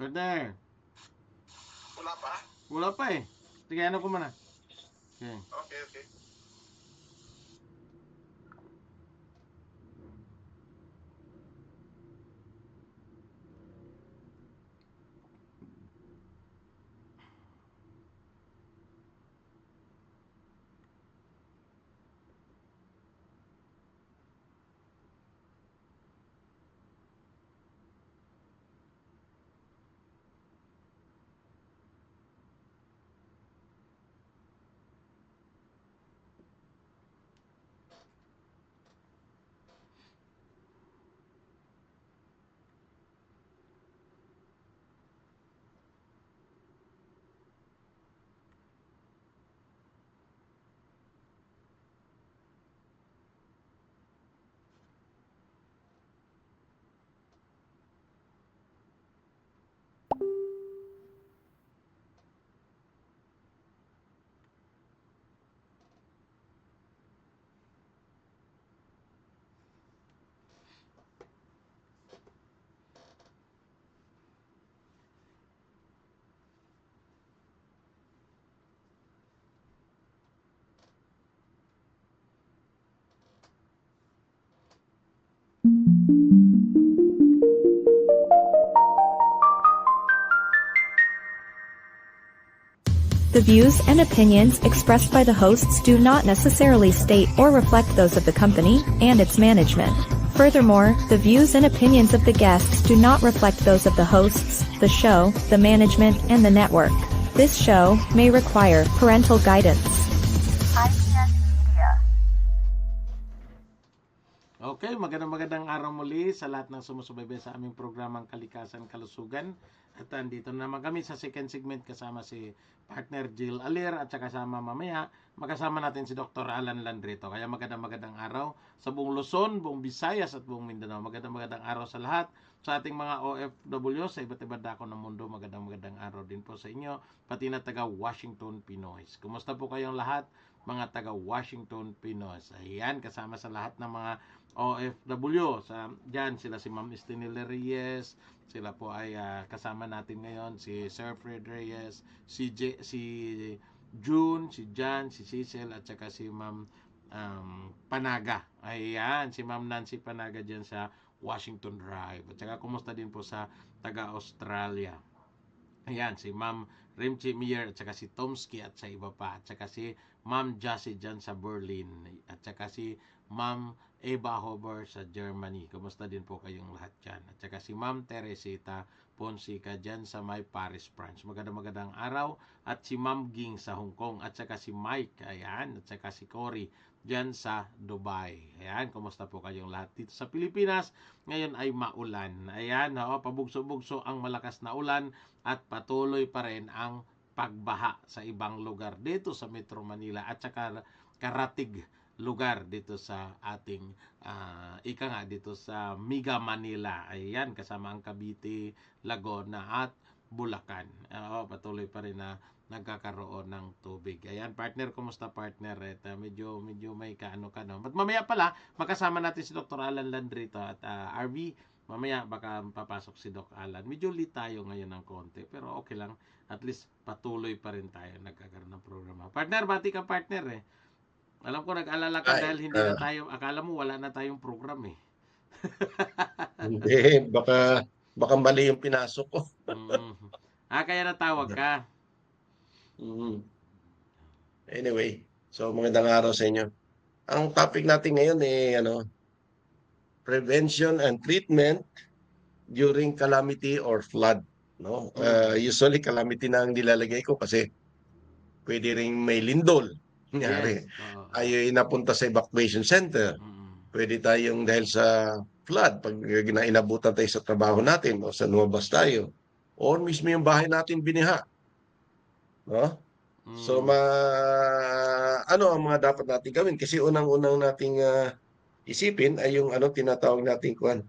Partner. Wala pa? Wala pa eh. Sige, ano ko muna. Okay. Okay. The views and opinions expressed by the hosts do not necessarily state or reflect those of the company and its management. Furthermore, the views and opinions of the guests do not reflect those of the hosts, the show, the management, and the network. This show may require parental guidance. Okay, magandang araw muli sa lahat ng sumusubaybay sa aming programang Kalikasan Kalusugan. At andito na naman kami sa second segment kasama si partner Jill Alir at saka kasama mamaya makasama natin si Dr. Alan Landrito. Kaya magandang araw sa buong Luzon, buong Visayas at buong Mindanao. Magandang araw sa lahat sa ating mga OFW sa iba't ibang dako ng mundo. Magandang araw din po sa inyo, pati na taga Washington, Pinoy. Kumusta po kayong lahat, mga taga Washington, Pinoy? Ayan, kasama sa lahat ng mga OFW. Diyan sila si Ma'am Estinile Reyes, sila po ay kasama natin ngayon, si Sir Fred Reyes, si June, si Jan, si Cecil, at saka si Ma'am Panaga. Ayan, si Ma'am Nancy Panaga dyan sa Washington Drive. At saka kumusta din po sa taga-Australia. Ayan, si Ma'am Rimchi Mier at saka si Tomsky at sa iba pa. At saka si Ma'am Jassy dyan sa Berlin. At saka si Ma'am Eva Hober sa Germany. Kumusta din po kayong lahat dyan. At saka si Ma'am Teresita Ponsica dyan sa may Paris, France. Magandang araw. At si Ma'am Ging sa Hong Kong. At saka si Mike. Ayan. At saka si Cory dyan sa Dubai. Ayan. Kumusta po kayong lahat dito sa Pilipinas? Ngayon ay maulan. Ayan. Pabugso-bugso ang malakas na ulan at patuloy pa rin ang pagbaha sa ibang lugar dito sa Metro Manila at saka karatig lugar dito sa ating dito sa Mega Manila. Ayan, kasama ang Cavite, Laguna at Bulacan. Patuloy pa rin na nagkakaroon ng tubig. Ayan, partner, kumusta partner? Medyo may kaano ka, no? But mamaya pala, makasama natin si Dr. Alan Landrito at RV. Mamaya baka papasok si Doc Alan. Medyo late tayo ngayon ng konti, pero okay lang. At least patuloy pa rin tayo nagkakaroon ng programa. Partner, bati ka partner eh. Alam ko nag-alala ka dahil hindi na tayo, akala mo wala na tayong program eh. Hindi, baka mali yung pinasok ko. Kaya natawag ka. Anyway, so magandang araw sa inyo. Ang topic natin ngayon prevention and treatment during calamity or flood, no? Usually calamity na ang nilalagay ko kasi pwede ring may lindol. Nangyari. Yes. Ay napunta sa evacuation center. Pwede tayong dahil sa flood, pag inabutan tayo sa trabaho natin o sa lumabas tayo, or mismo yung bahay natin biniha. No? So, ano ang mga dapat natin gawin? Kasi unang-unang nating isipin ay yung tinatawag nating kuan.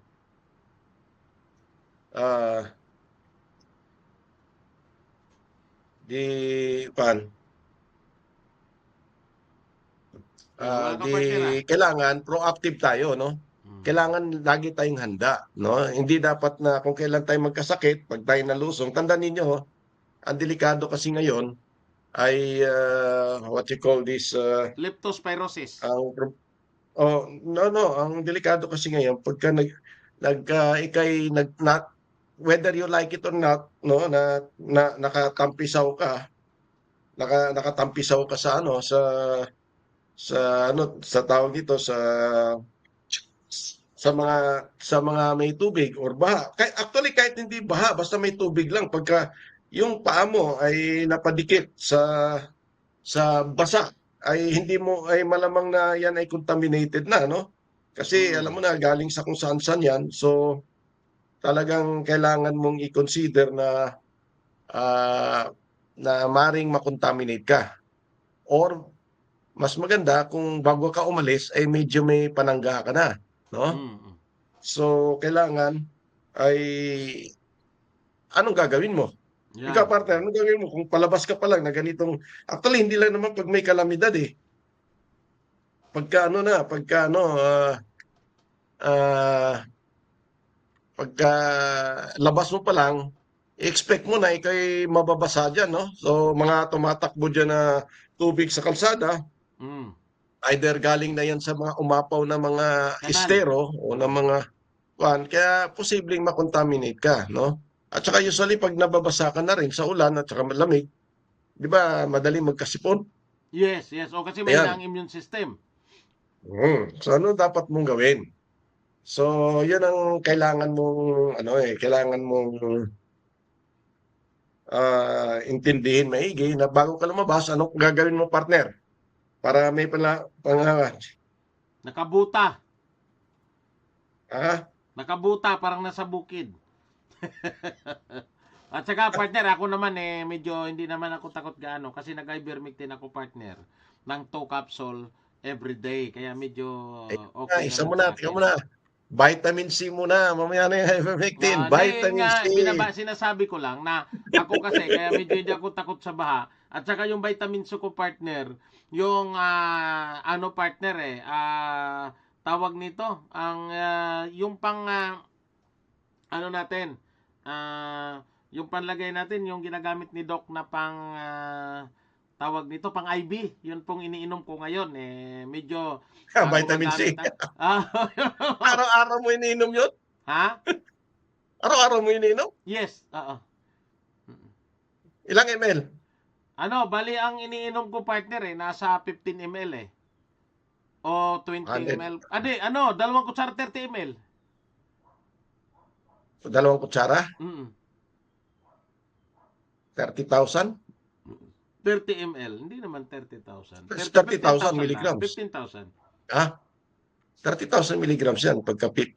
Kailangan proactive tayo, no? kailangan lagi tayong handa, no? Hindi dapat na kung kailan tayo magkasakit, pag tayo nalusong, tandaan ninyo, ang delikado kasi ngayon ay what you call this Leptospirosis. ang no, ang delikado kasi ngayon pagka ikay whether you like it or not, no, na nakatampisaw ka, nakatampisaw ka sa ano sa tawag dito sa mga may tubig or baha. Actually kahit hindi baha, basta may tubig lang, pagka yung paa mo ay napadikit sa basa, ay hindi mo ay malamang na yan ay contaminated na, no? Kasi alam mo na galing sa kung saan-saan yan. So talagang kailangan mong i-consider na maring makontaminate ka. Or mas maganda kung bago ka umalis ay medyo may panangga ka na, no? So kailangan ay anong gagawin mo? Yan. Ikaw, partner, anong gagawin mo kung palabas ka pa lang na ganitong, actually hindi lang naman pag may kalamidad eh. Pagka labas mo pa lang, expect mo na ikay mababasa dyan, no? So mga tumatakbo dyan na tubig sa kalsada, either galing na yan sa mga umapaw na mga Kanal. estero o na mga kaya posibleng makontaminate ka, no? At saka usually pag nababasa ka na rin sa ulan at saka malamig, di ba madaling magkasipon? Yes. O kasi may Ayan. ang immune system. So ano dapat mong gawin? So, 'yun ang kailangan mong intindihin maigi na bago ka lumabas, ano gagawin mo, partner? Para may Nakabuta. ah, Nakabuta, parang nasa bukid. At saka partner, ako naman medyo hindi naman ako takot gaano kasi nag-ivermectin ako, partner, ng 2 capsule every day. Kaya medyo okay isa naman mo na, sa tingnan akin. mo na. Vitamin C muna, mamaya na yung ivermectin. Vitamin C. Sinasabi ko lang na ako kasi kaya medyo hindi ako takot sa baha. At saka yung vitamin C ko, partner, yung partner tawag nito, ang yung pang natin, yung panlagay natin, yung ginagamit ni Doc na pang tawag nito, pang IV, yun pong iniinom ko ngayon. Medyo Vitamin C. gumagamit Araw-araw mo iniinom yun? Ha? Araw-araw mo iniinom? Yes, oo. Ilang ml? Bali ang iniinom ko, partner, nasa 15 ml o 20 ml. 2 kutsara 30 ml. 2 kutsara? 30,000? 30 ml. Hindi naman 30,000. 30,000 milligrams. 15,000. 30,000 milligrams yan pag 30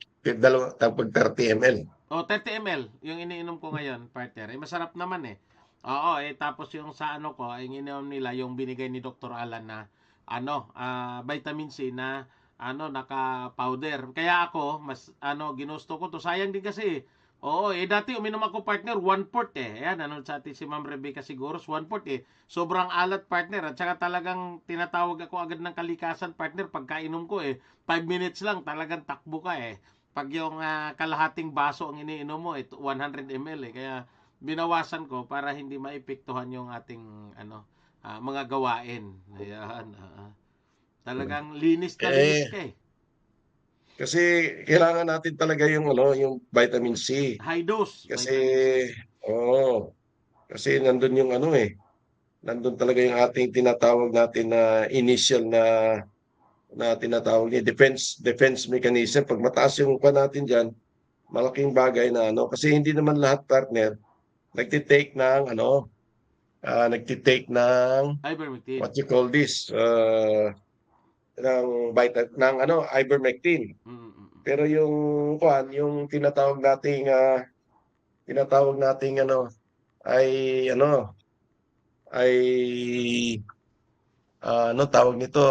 ml. 30 ml yung iniinom ko ngayon, partner. Masarap naman eh. Oo, tapos yung sa ko, ay iniinom nila yung binigay ni Dr. Alan na vitamin C na naka-powder. Kaya ako, mas ginusto ko to. Sayang din kasi. Oo, dati uminom ako, partner, 1/4 Ayan, sa atin si Ma'am Rebecca Siguros, 1/4 Sobrang alat, partner. At saka talagang tinatawag ako agad ng kalikasan, partner, pagkainom ko 5 minutes lang, talagang takbo ka Pag yung kalahating baso ang iniinom mo, 100 ml Kaya binawasan ko para hindi maepektuhan yung ating mga gawain. Ayan. Talagang linis ka Kasi kailangan natin talaga yung vitamin C. High dose. Kasi vitamin C. kasi nandun yung nandun talaga yung ating tinatawag natin na initial na tinatawag ni defense mechanism. Pag mataas yung natin diyan, malaking bagay na kasi hindi naman lahat, partner, nagtitake ng Ivermectin. what you call this ng ivermectin. Pero yung tinatawag nating tawag nito,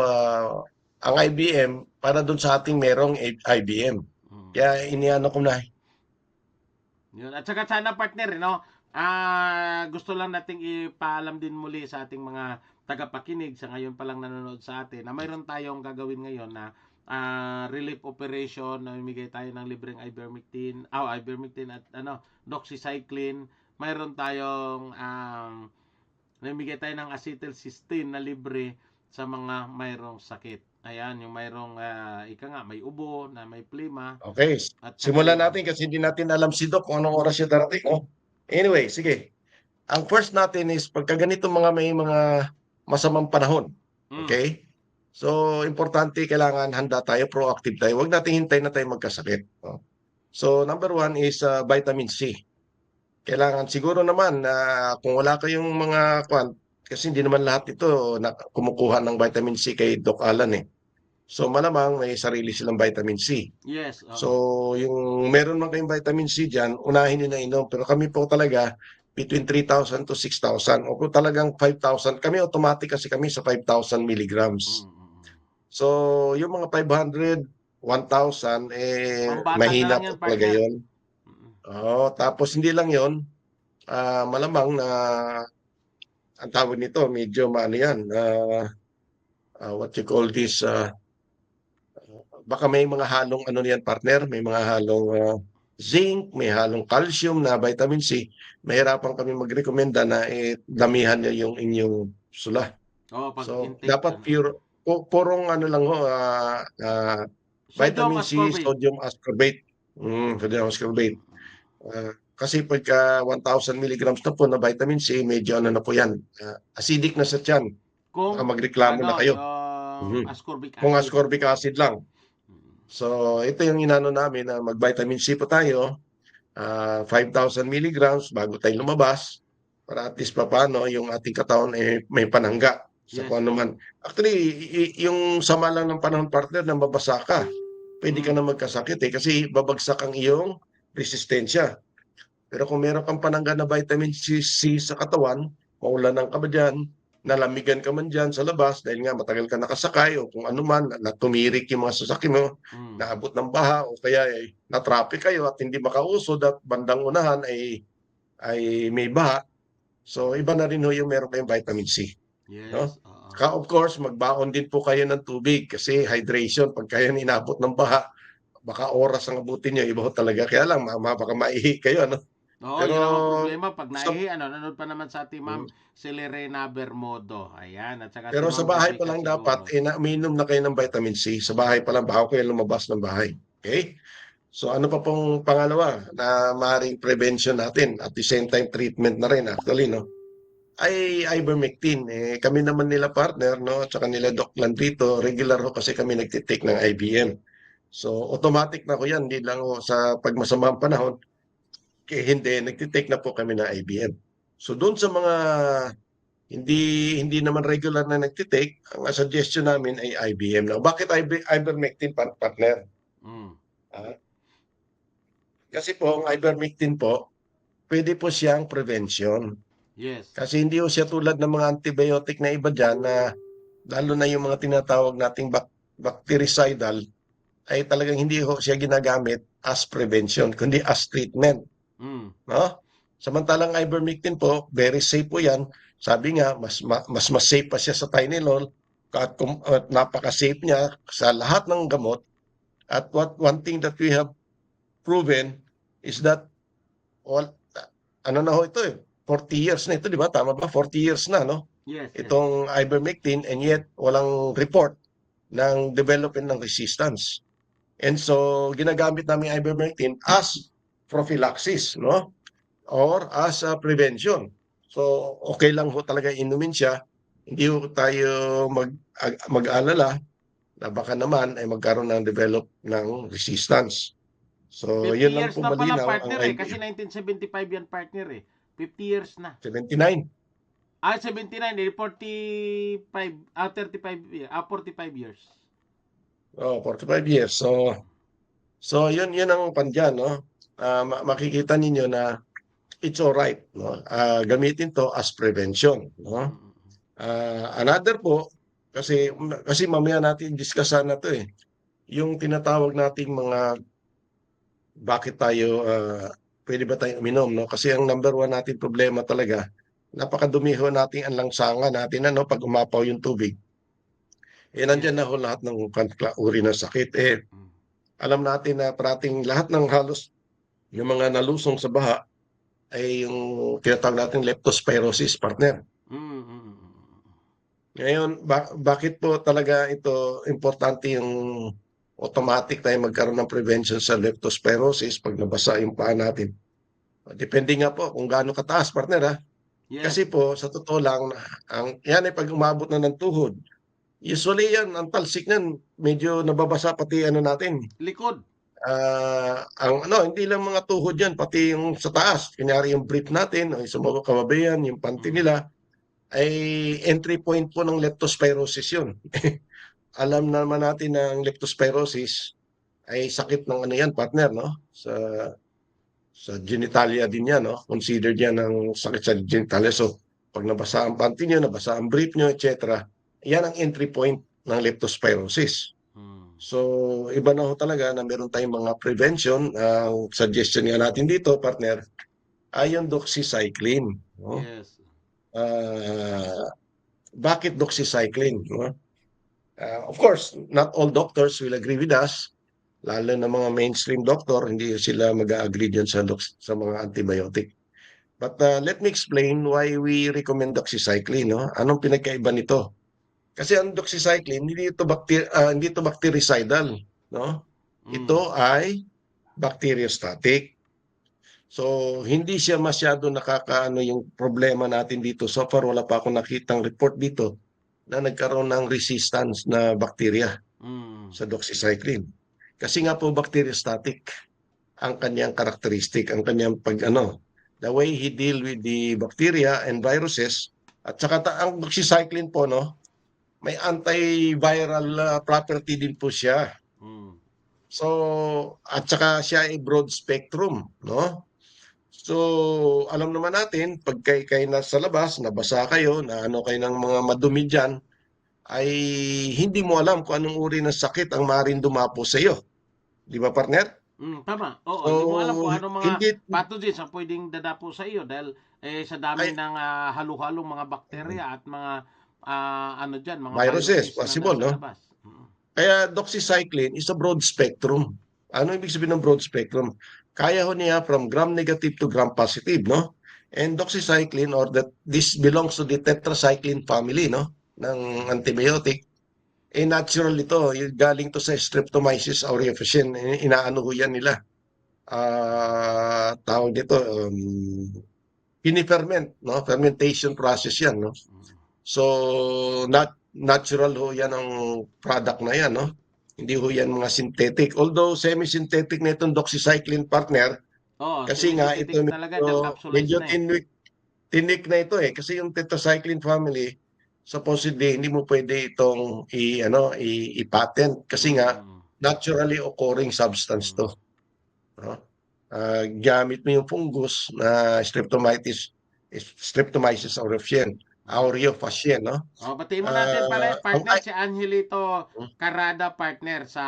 ang IBM para doon sa ating merong IBM. Kaya iniano ko na. Yun. At saka sana, partner, gusto lang nating ipaalam din muli sa ating mga tagapakinig sa ngayon pa lang nanonood sa atin na mayroon tayong gagawin ngayon na relief operation, namimigay tayo ng libreng ivermectin, ivermectin at doxycycline. Mayroon tayong namimigay tayo ng acetylcysteine na libre sa mga mayroong sakit. Ayan, yung mayroong may ubo, na may plema. Okay, At simulan natin kasi hindi natin alam si Doc kung anong oras siya darating. Oh. Anyway, sige. Ang first natin is pagka ganito may mga masamang panahon. Okay? So, importante, kailangan handa tayo, proactive tayo. Huwag natin hintayin na tayo magkasakit. Oh. So, number one is vitamin C. Kailangan siguro naman kung wala kayong mga kasi hindi naman lahat ito kumukuha ng vitamin C kay Doc Alan eh. So malamang may sarili silang vitamin C. Yes. So yung meron man kayong vitamin C dyan, unahin nyo na inom. Pero kami po talaga between 3,000 to 6,000. O kung talagang 5,000, kami automatic kasi kami sa 5,000 milligrams. So yung mga 500, 1,000, Pambata mahina lang yan, po talaga partner. yun. Tapos hindi lang yun, malamang na ang tawag nito, medyo yan, what you call this, baka may mga halong niyan partner, may mga halong zinc, may halong calcium na vitamin C. Mahirapan kami magrekomenda na damihan niyo yung inyong sula. So dapat pure, purong lang vitamin C, sodium ascorbate. Sodium ascorbate. Kasi pagka 1,000 milligrams na po na vitamin C, medyo na po yan. Acidic na sa tiyan. Baka magreklamo na kayo. Kung ascorbic acid lang. So, ito yung inano namin na mag-vitamin C po tayo. 5,000 milligrams bago tayo lumabas. Para at least paano yung ating katawan may panangga. Sa kung ano man. Actually, yung sama lang ng panahon partner na mabasa ka. Pwede ka na magkasakit kasi babagsak ang iyong resistensya. Pero kung meron kang panangga na vitamin C sa katawan, maulanan ka ba dyan, nalamigan ka man dyan sa labas dahil nga matagal ka nakasakay o kung ano man, natumirik yung mga sasakyan mo, naabot ng baha o kaya na-traffic kayo at hindi makausod at bandang unahan ay may baha. So iba na rin yung meron kayong vitamin C. Yes. No? Of course, magbaon din po kayo ng tubig kasi hydration, pag kayo inabot ng baha, baka oras ang abutin nyo, iba talaga. Kaya lang, baka maihi kayo, ano? Oo, yun ang problema. Pag naihi, nanonood pa naman sa ating ma'am, si Lorena Bermodo. Ayan, at saka pero si sa Ma'am bahay Erika pa lang siguro. dapat, uminom na kayo ng vitamin C. Sa bahay pa lang, bago kayo lumabas ng bahay. Okay? So ano pa pong pangalawa na maaaring prevention natin at the same time treatment na rin actually, no? Ay ivermectin. Kami naman nila partner, no? At saka nila Doc Landrito, regular ho kasi kami nagtitake ng IBM. So automatic na ko yan, hindi lang sa pagmasama ang panahon. Hindi, nagtitake na po kami ng IBM. So doon sa mga hindi naman regular na nagtitake, ang suggestion namin ay IBM na. Bakit ivermectin partner? Kasi po ang ivermectin po, pwede po siyang prevention. Yes. Kasi hindi po siya tulad ng mga antibiotic na iba dyan na lalo na yung mga tinatawag nating bactericidal ay talagang hindi ho siya ginagamit as prevention, kundi as treatment. No? Samantalang ivermectin po, very safe po yan. Sabi nga, mas safe pa siya sa Tylenol at napaka-safe niya sa lahat ng gamot. At one thing that we have proven is that ito 40 years na ito, di ba? Tama ba? 40 years na, no? Yes. Itong ivermectin, and yet walang report ng development ng resistance. And so, ginagamit namin ivermectin as prophylaxis, no? Or as a prevention. So, okay lang ho talaga inumin siya. Hindi ho tayo mag-alala na baka naman ay magkaroon ng develop ng resistance. So, 50 yun lang years po na pala, malinaw. partner kasi 1975 yan, partner 50 years na. 79. 79, 45, 45 years. 45 years. So yun ang pandyan, no? Makikita ninyo na it's alright, no? Gamitin to as prevention, no? Another po, kasi mamaya natin discussan na to yung tinatawag nating mga bakit tayo pwede ba tayong uminom, no? Kasi ang number one natin problema talaga, napakadumiho natin ang langsanga natin, pag umapaw yung tubig. nandyan na ho lahat ng uri ng sakit. Mm. Alam natin na parating lahat ng halos yung mga nalusong sa baha ay yung tinatawag natin leptospirosis, partner. Mm, mm, mm, mm. Ngayon, bakit po talaga ito importante yung automatic tayo magkaroon ng prevention sa leptospirosis pag nabasa yung paa natin? Depende nga po kung gaano kataas, partner, ha? Yes. Kasi po, sa totoo lang, yan ay pag umabot na ng tuhod, usually yan, ang talsik niyan, medyo nababasa pati ano natin. Likod. Hindi lang mga tuhod yan, pati yung sa taas. Kunyari yung brief natin, o sa mga kababayan, yung panty Mm. nila, ay entry point po ng leptospirosis yun. Alam naman natin na ang leptospirosis ay sakit ng ano yan, partner, no? Sa genitalia din yan, no? Considered yan ang sakit sa genitalia. So, pag nabasa ang panty nyo, nabasa ang brief nyo, etc., yan ang entry point ng leptospirosis. Mm. So, iba na ho talaga na meron tayong mga prevention. Ang suggestion nga natin dito, partner, ay yung doxycycline. No? Yes. Bakit doxycycline? No? Of course, not all doctors will agree with us. Lalo na mga mainstream doctor, hindi sila mag-agree dyan sa mga antibiotic. But let me explain why we recommend doxycycline. No? Anong pinagkaiba nito? Kasi ang doxycycline, hindi ito bactericidal. No? Ito ay bacteriostatic. So, hindi siya masyado nakakaano yung problema natin dito. So far, wala pa akong nakitang report dito na nagkaroon ng resistance na bacteria sa doxycycline. Kasi nga po bacteriostatic ang kanyang karakteristik, ang kanyang the way he deal with the bacteria and viruses. At saka ang doxycycline po, no, may antiviral property din po siya. Mm. So, at saka siya ay broad spectrum, no? So, alam naman natin, pag kayo nasa labas, nabasa kayo, na ano kayo ng mga madumi dyan, ay hindi mo alam kung anong uri ng sakit ang maaaring dumapo sa iyo. Di ba, partner? Tama. Oo, So, hindi mo alam kung anong mga hindi, pathogens ang pwedeng dadapo sa iyo dahil sa dami ng halo-halong mga bakterya at mga ano diyan, mga viruses, viruses na possible, nasa no? labas. Kaya doxycycline is a broad spectrum. Ano ibig sabihin ng broad spectrum? Kaya ho niya from gram-negative to gram-positive, no? And doxycycline this belongs to the tetracycline family, no? Ng antibiotic. Natural ito. Galing to sa Streptomyces aureus. Inaano ho yan nila. Tawag dito, piniferment, no? Fermentation process yan, no? So, natural ho yan ang product na yan, no? Hindi ho yan mga synthetic. Although, semi-synthetic na itong doxycycline, partner, Oo, kasi nga ito talaga dahil capsulize medyo na eh. tinik na ito eh. Kasi yung tetracycline family, supposedly, hindi mo pwede itong i-patent. Kasi nga, naturally occurring substance to. No? Gamit mo yung fungus na Streptomyces aureus, no? Batiin mo natin pala partner Ang si Angelito Carrada, partner sa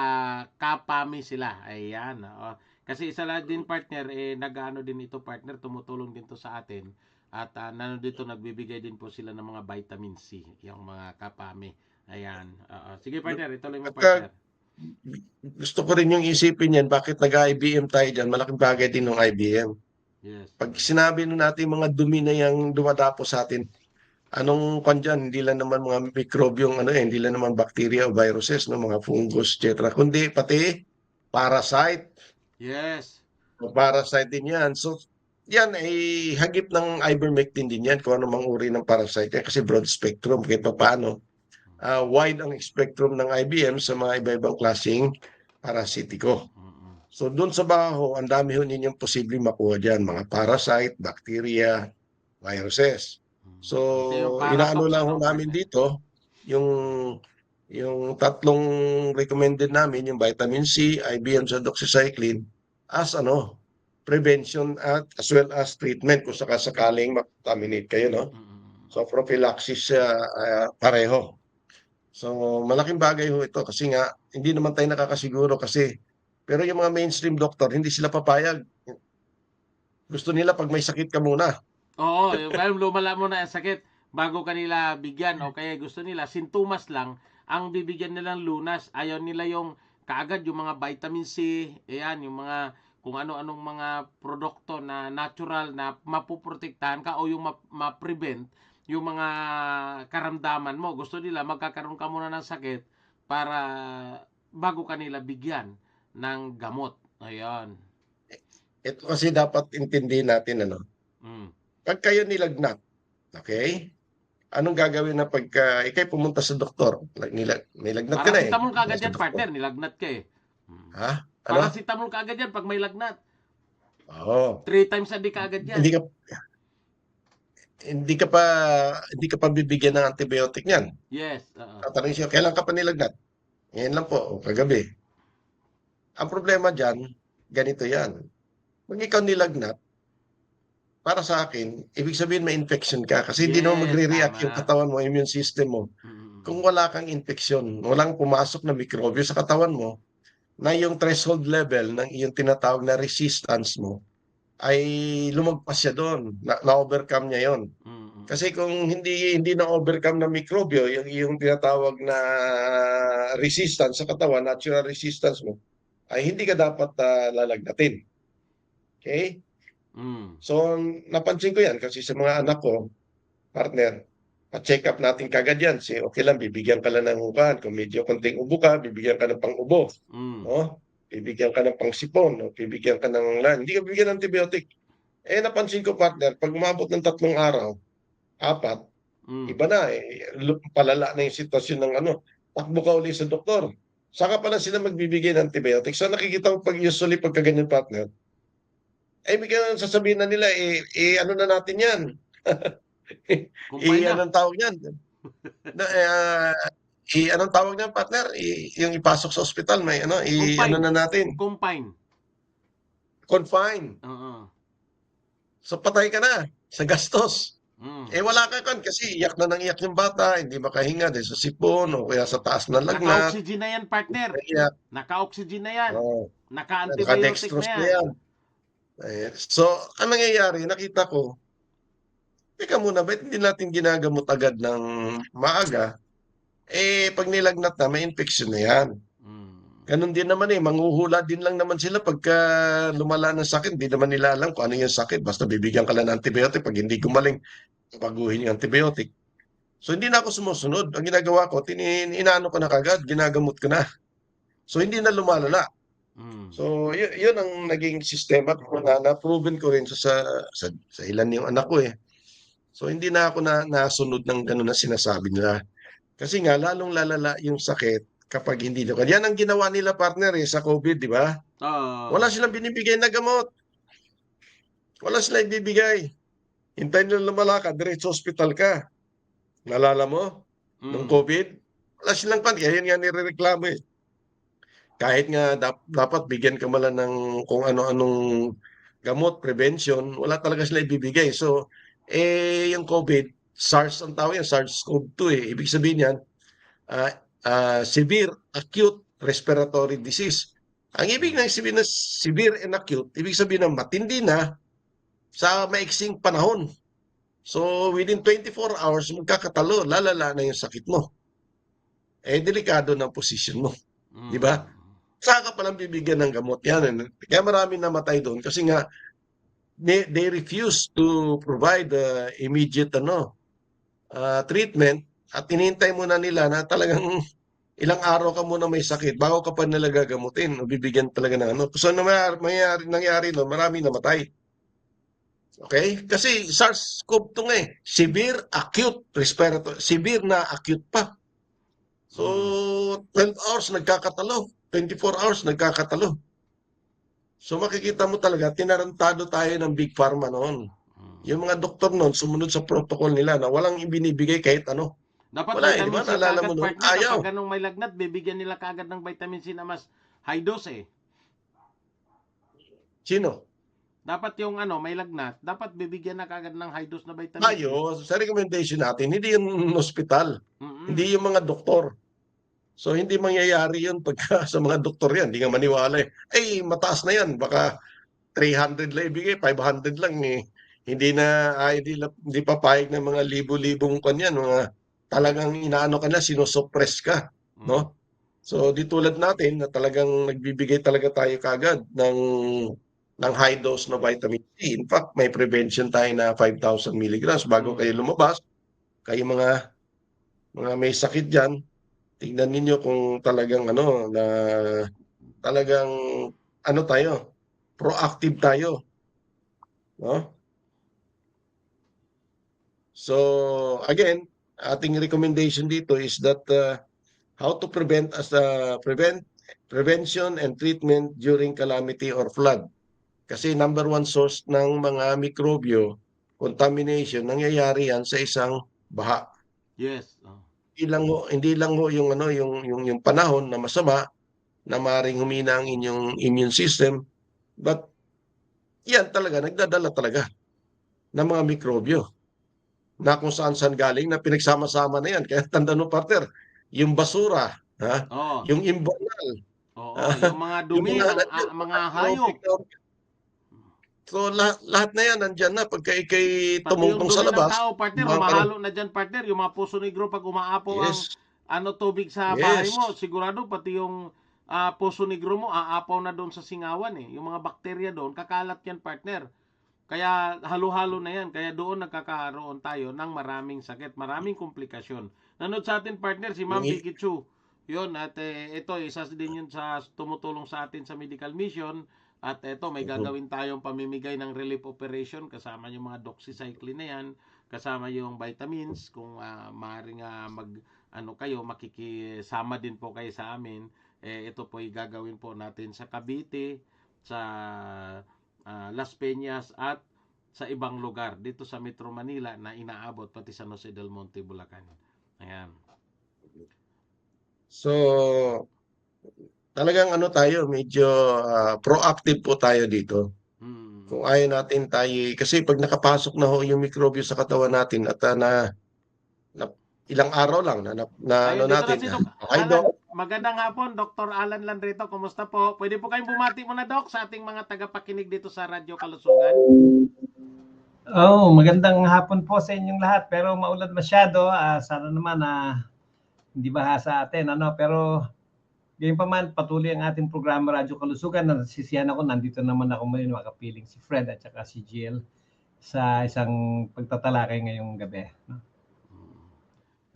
Kapami sila. Ayan. Kasi isa lang din partner nag-ano din ito partner, tumutulong din to sa atin. At dito nagbibigay din po sila ng mga vitamin C, yung mga Kapami. Ayan. Sige partner, ituloy mo partner. Gusto ko rin yung isipin yan, bakit nag-IBM tayo dyan? Malaking bagay din ng IBM. Yes. Pag sinabi nun natin mga dumi na yung dumadapo sa atin, anong dyan? Hindi lang naman mga mikrobyong, hindi lang naman bacteria o viruses, no? Mga fungus, etc. Kundi pati parasite. Yes. Parasite din yan. So, yan ay hagip ng ivermectin din yan kung ano mang uri ng parasite yan kasi broad spectrum kahit pa paano. Wide ang spectrum ng IBM sa mga iba-ibang klaseng parasitiko. So doon sa baho, ang dami ho ninyong posibleng makuha dyan. Mga parasite, bacteria, viruses. So inaano lang ho namin dito, yung tatlong recommended namin, yung vitamin C, IBM sa doxycycline, as prevention at as well as treatment kung sakasakaling ma-contaminate kayo, no? So prophylaxis pareho. So, malaking bagay ho ito kasi nga, hindi naman tayo nakakasiguro pero yung mga mainstream doctor, hindi sila papayag. Gusto nila pag may sakit ka muna. Oo, yung lumala mo na ang sakit, bago kanila bigyan o kaya gusto nila sintomas lang ang bibigyan nilang lunas. Ayaw nila yung kaagad yung mga vitamin C, ayan, yung mga kung ano-anong mga produkto na natural na mapuprotektahan ka o yung ma-prevent yung mga karamdaman mo. Gusto nila magkakaroon ka muna ng sakit para bago kanila bigyan ng gamot. Ayan. Ito kasi dapat intindihin natin, ano? Mm. Pag kayo nilagnat, okay? Anong gagawin na pagka ikay pumunta sa doktor? Nilagnat ka na eh. Paracetamol ka agad Sa yan, doktor. partner. Nilagnat ka eh. Ha? Ano? Paracetamol ka agad yan pag may lagnat. Oo. 3 times a day ka agad yan. Hindi ka pa bibigyan ng antibiotic niyan. Yes. Oo. Tatanungin siya, kailan ka pa nilagnat? Ngayon lang po, o kagabi. Ang problema diyan, ganito 'yan. Pag ikaw nilagnat, para sa akin, ibig sabihin may infection ka kasi hindi naman Yes, magre-react yung tama. katawan mo, immune system mo. Mm. Kung wala kang infeksyon, walang pumasok na mikrobyo sa katawan mo, na yung threshold level ng iyong tinatawag na resistance mo ay lumagpas siya doon, na-overcome niya yon. Mm. Kasi kung hindi na-overcome ng mikrobyo, yung tinatawag na resistance sa katawan, natural resistance mo, ay hindi ka dapat lalagnatin. Okay? Mm. So, napansin ko yan kasi sa mga anak ko, partner, pa-check up natin kagad yan. Say, okay lang, bibigyan ka lang ng uban. Kung medyo konting ubo ka, bibigyan ka ng pang-ubo. Mm. No? Bibigyan ka ng pang-sipon. No? Bibigyan ka ng hindi ka bibigyan ng antibiotic. Eh, napansin ko, partner, pag umabot ng 3 araw, 4, iba na eh. Palala na yung sitwasyon ng takbo ka uli sa doktor. Saka pala sila magbibigay ng antibiotic. So, nakikita ko usually pagka ganyan, partner, bigyan sasabihin na nila, ano na natin yan. Kumpay na. Anong tawag yan? Anong tawag niyan, partner? Yung ipasok sa ospital, may ano na natin, Confine. confine. Oo. So patay ka na sa gastos. Mm. Wala ka kan kasi iyak na nang iyak yung bata, hindi makahinga dahil sa sipon o kaya sa taas ng lagnat. Naka-oxygen na yan, partner. Iyak. Naka-oxygen na yan. Oh, Naka-antibiotic naka-dextrose na na yan. yan. So, ang nangyayari, nakita ko, teka muna, ba't hindi natin ginagamot agad ng maaga? Pag nilagnat na, may infection na yan. Ganun din naman manghuhula din lang naman sila pagka lumala ng sakit. Hindi naman nila alam kung ano yung sakit. Basta bibigyan ka lang ng antibiotic. Pag hindi gumaling, baguhin yung antibiotic. So, hindi na ako sumusunod. Ang ginagawa ko, inaano ko na kagad, ginagamot ko na. So, hindi na lumalala. So, yun ang naging sistema ko na proven ko rin sa ilan yung anak ko So, hindi na ako nasunod ng gano'n na sinasabi nila. Kasi nga, lalong lalala yung sakit kapag hindi nyo. Yan ang ginawa nila, partner, sa COVID, di ba? Wala silang binibigay na gamot. Wala silang ibibigay. Hintayin nyo lumala ka, diretso hospital ka. Nalala mo? Nung COVID? Wala silang Kaya yan nga nirereklamo Kahit nga dapat bigyan ka mala ng kung ano-anong gamot, prevention, wala talaga sila ibibigay. So, yung COVID, SARS ang tawag yan, SARS-CoV-2 Ibig sabihin yan, severe acute respiratory disease. Ang ibig sabihin na severe and acute, ibig sabihin na matindi na sa maiksing panahon. So, within 24 hours, magkakatalo, lalala na yung sakit mo. Delikado na posisyon mo. Di ba? Saka palang bibigyan ng gamot yan. Kaya marami namatay doon kasi nga they refuse to provide immediate treatment at tinintay muna nila na talagang ilang araw ka muna may sakit bago ka pa nila gagamutin o bibigyan talaga ng So, nangyari no, marami namatay. Okay? Kasi SARS-CoV-2 severe acute respiratory, severe na acute pa. So, 12 hours nagkakatalo. 24 hours nagkakatalo. So, makikita mo talaga, tinarantado tayo ng Big Pharma noon. Yung mga doktor noon, sumunod sa protocol nila na walang ibinibigay kahit ano. Dapat Wala vitamin diba? C Naalala mo kaagad, noon? partner. Ayaw. Kapag ganong may lagnat, bibigyan nila kaagad ng vitamin C na mas high dose Sino? Dapat yung may lagnat, dapat bibigyan na kaagad ng high dose na vitamin C. Tayo, sa recommendation natin, hindi yung hospital. Hindi yung mga doktor. So, hindi mangyayari yun pagka sa mga doktor yan. Hindi nga maniwala mataas na yan. Baka 300 lang ibigay, 500 lang hindi papayag ng mga libo-libong kanyan, mga talagang inaano ka na, sinosuppress ka, no? So di tulad natin na talagang nagbibigay talaga tayo kagad ng high dose na vitamin C. In fact, may prevention tayo na 5,000 milligrams bago kayo lumabas. Kayo mga may sakit diyan, tingnan ninyo kung talagang ano na talagang ano tayo, proactive tayo, no? So again, ating recommendation dito is that how to prevent prevention and treatment during calamity or flood. Kasi number one source ng mga mikrobyo, contamination, nangyayari yan sa isang baha. Yes. Hindi lang ho yung ano yung panahon na masama na maring humina ang inyong immune system, but yan talaga nagdadala talaga ng mga mikrobyo na kung saan galing na pinagsama-sama na yan. Kaya tandaan mo, partner, yung basura, Oo. yung imbonal, Oo, yung mga yung dumi mga ng mga hayop. So lahat na yan nandyan na pagka ikay Pati yung tumungtong sa dumi ng labas. tao, partner, Mga humahalo na dyan, partner. Yung mga puso negro pag umaapaw ang Yes, tubig sa bahay yes. mo, sigurado pati yung puso negro mo aapaw na doon sa singawan eh. Yung mga bakterya doon, kakalat yan, partner. Kaya halo-halo na yan. Kaya doon nagkakaroon tayo ng maraming sakit, maraming komplikasyon. Nanood sa atin, partner, si Ma'am Yung Vicky Chu. Yun, at ito, isa din yun sa tumutulong sa atin sa medical mission. At ito, may gagawin tayong pamimigay ng relief operation. Kasama yung mga doxycycline na yan. Kasama yung vitamins. Kung maaaring kayo, makikisama din po kayo sa amin. Ito po ay gagawin po natin sa Cavite, sa Las Peñas at sa ibang lugar dito sa Metro Manila na inaabot pati sa San Jose del Monte, Bulacan. Ayan. So talagang ano tayo, medyo proactive po tayo dito. Kung ayaw natin tayo, kasi pag nakapasok na ho yung mikrobyo sa katawan natin at na ilang araw lang Ayun, ano dito natin. na si Doc Ay, Alan. Doc. Magandang hapon, Dr. Alan Landrito. Kumusta po? Pwede po kayong bumati muna, Doc, sa ating mga tagapakinig dito sa Radyo Kalusugan. Magandang hapon po sa inyong lahat. Pero maulan masyado. Sana naman hindi baha sa atin. Pero ganyan pa man, patuloy ang ating programa Radyo Kalusugan. Nasisiyahan ako, nandito naman ako ngayon makapiling si Fred at saka si Jill sa isang pagtatalakay ngayong gabi.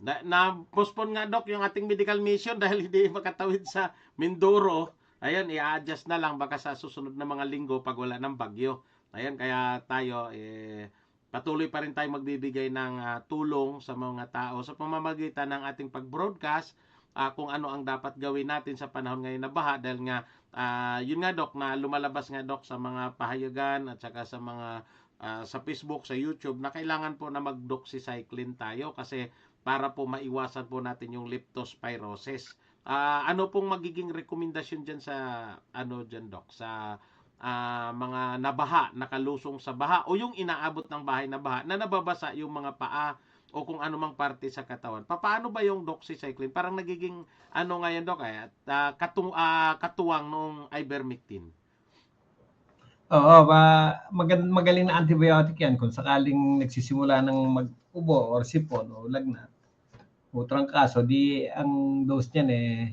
Na-postpone nga, Doc, yung ating medical mission dahil hindi makatawid sa Mindoro. Ayun, i-adjust na lang baka sa susunod na mga linggo pag wala ng bagyo. Ayun, kaya tayo patuloy pa rin tayo magbibigay ng tulong sa mga tao sa pamamagitan ng ating pag-broadcast kung ano ang dapat gawin natin sa panahon ngayon na baha dahil nga yun nga, Doc, na lumalabas nga, Doc, sa mga pahayagan at saka sa mga sa Facebook, sa YouTube na kailangan po na mag-doxycycline tayo kasi para po maiwasan po natin yung leptospirosis. Ano pong magiging rekomendasyon dyan sa dyan, Doc, sa mga nabaha, nakalusong sa baha o yung inaabot ng bahay na baha na nababasa yung mga paa o kung anumang parte sa katawan. Paano ba yung doxycycline? Parang nagiging ngayon, Doc, katuwang nung ivermectin. Magaling na antibiotic yan kung sakaling nagsisimula ng mag-ubo or sipon o lagnat o trangkaso, di ang dose niyan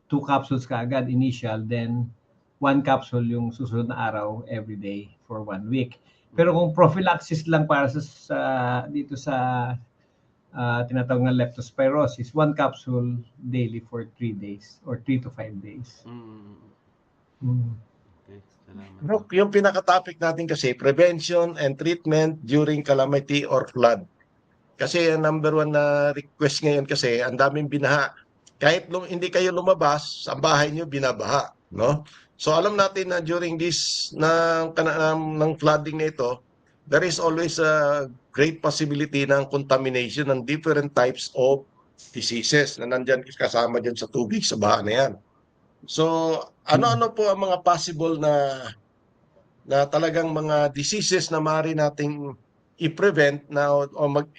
2 capsules kaagad initial, then 1 capsule yung susunod na araw every day for 1 week. Pero kung prophylaxis lang para dito sa tinatawag na leptospirosis, 1 capsule daily for 3 days or 3 to 5 days. Okay, salamat. Look, yung pinaka-topic natin kasi, prevention and treatment during calamity or flood. Kasi ang number one na request ngayon kasi, ang daming binaha. Kahit hindi kayo lumabas, sa bahay nyo binabaha, no? So alam natin na during this ng flooding na ito, there is always a great possibility ng contamination ng different types of diseases na nandyan kasama dyan sa tubig, sa baha na yan. So ano-ano po ang mga possible na talagang mga diseases na maaari nating i-prevent o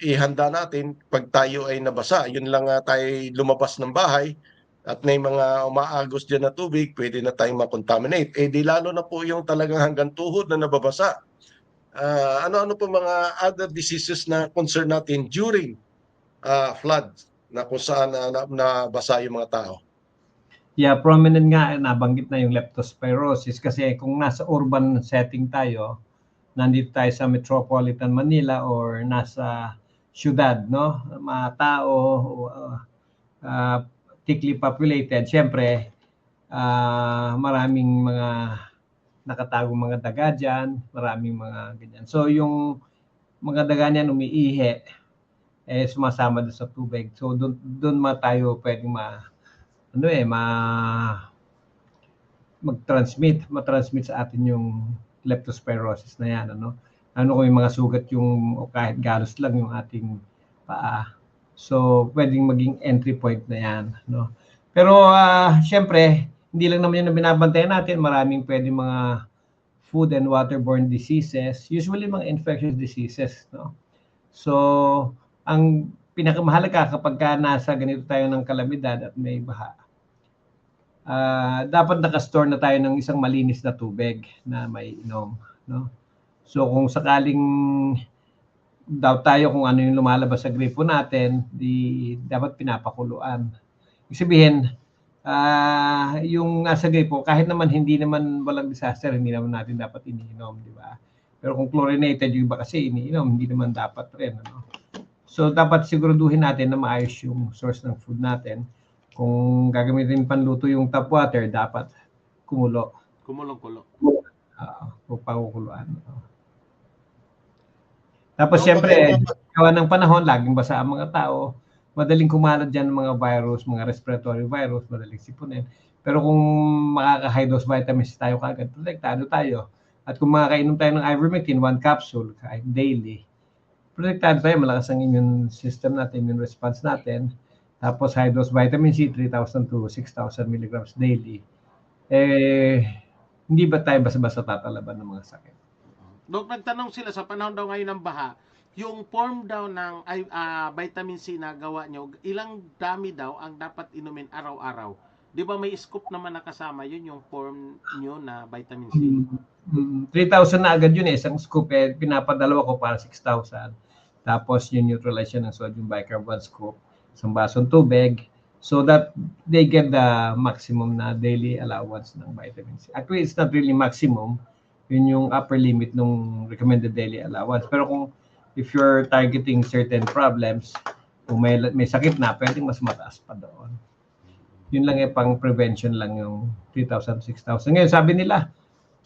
ihanda natin pag tayo ay nabasa. Yun lang tayo lumabas ng bahay at may mga umaagos dyan na tubig, pwede na tayong makontaminate. Di lalo na po yung talagang hanggang tuhod na nababasa. Ano-ano pa mga other diseases na concern natin during flood na kung saan nabasa yung mga tao? Yeah, prominent nga, nabanggit na yung leptospirosis kasi kung nasa urban setting tayo, nandito tayo sa metropolitan Manila or nasa syudad, no? Mga tao, thickly populated, syempre, maraming mga nakatagong mga daga dyan, maraming mga ganyan. So yung mga daga niyan umiihi, sumasama doon sa tubig. So doon tayo pwedeng matransmit sa atin yung leptospirosis na yan, ano kung yung mga sugat yung o kahit galos lang yung ating paa. So pwedeng maging entry point na yan, no. Pero syempre hindi lang naman yun na binabantayan natin, maraming pwedeng mga food and waterborne diseases, usually mga infectious diseases, no. So ang pinakamahalaga kapag nasa ganito tayo ng kalamidad at may baha, dapat nakastore na tayo ng isang malinis na tubig na may inom, no? So kung sakaling doubt tayo kung ano yung lumalabas sa gripo natin, dapat pinapakuluan. Ibig sabihin, yung nasa gripo, kahit naman hindi naman walang disaster, hindi naman natin dapat iniinom, di ba? Pero kung chlorinated yung iba kasi iniinom, hindi naman dapat rin, ano? So dapat siguraduhin natin na maayos yung source ng food natin. Kung gagamitin panluto yung tap water, dapat kumulo. Kumulong-kulo. Pagkukuluan. Tapos siyempre, gawa ng panahon, laging basa ang mga tao, madaling kumalat dyan ng mga virus, mga respiratory virus, madaling sipunin. Pero kung makaka-high dose vitamins tayo kagad, protektado tayo. At kung makakainom tayo ng ivermectin, 1 capsule, kahit daily, protektado tayo, malakas ang immune system natin, immune response natin. Tapos high dose vitamin C, 3,000 to 6,000 milligrams daily. Hindi ba tayo basta-basta tatalaban ng mga sakit? Dok, nagtanong sila sa panahon daw ngayon ng baha, yung form daw ng vitamin C na gawa nyo, ilang dami daw ang dapat inumin araw-araw? Di ba may scoop naman nakasama yun, yung form nyo na vitamin C? 3,000 na agad yun isang scoop, pinapadalawa ko para 6,000. Tapos yung neutralize ng sodium bicarbonate scoop, isang basong tubig, so that they get the maximum na daily allowance ng vitamin C. Actually, it's not really maximum, yun yung upper limit ng recommended daily allowance. Pero kung if you're targeting certain problems, kung may sakit na, pwedeng mas mataas pa doon. Yun lang pang prevention lang yung 3,000, 6,000. Ngayon, sabi nila,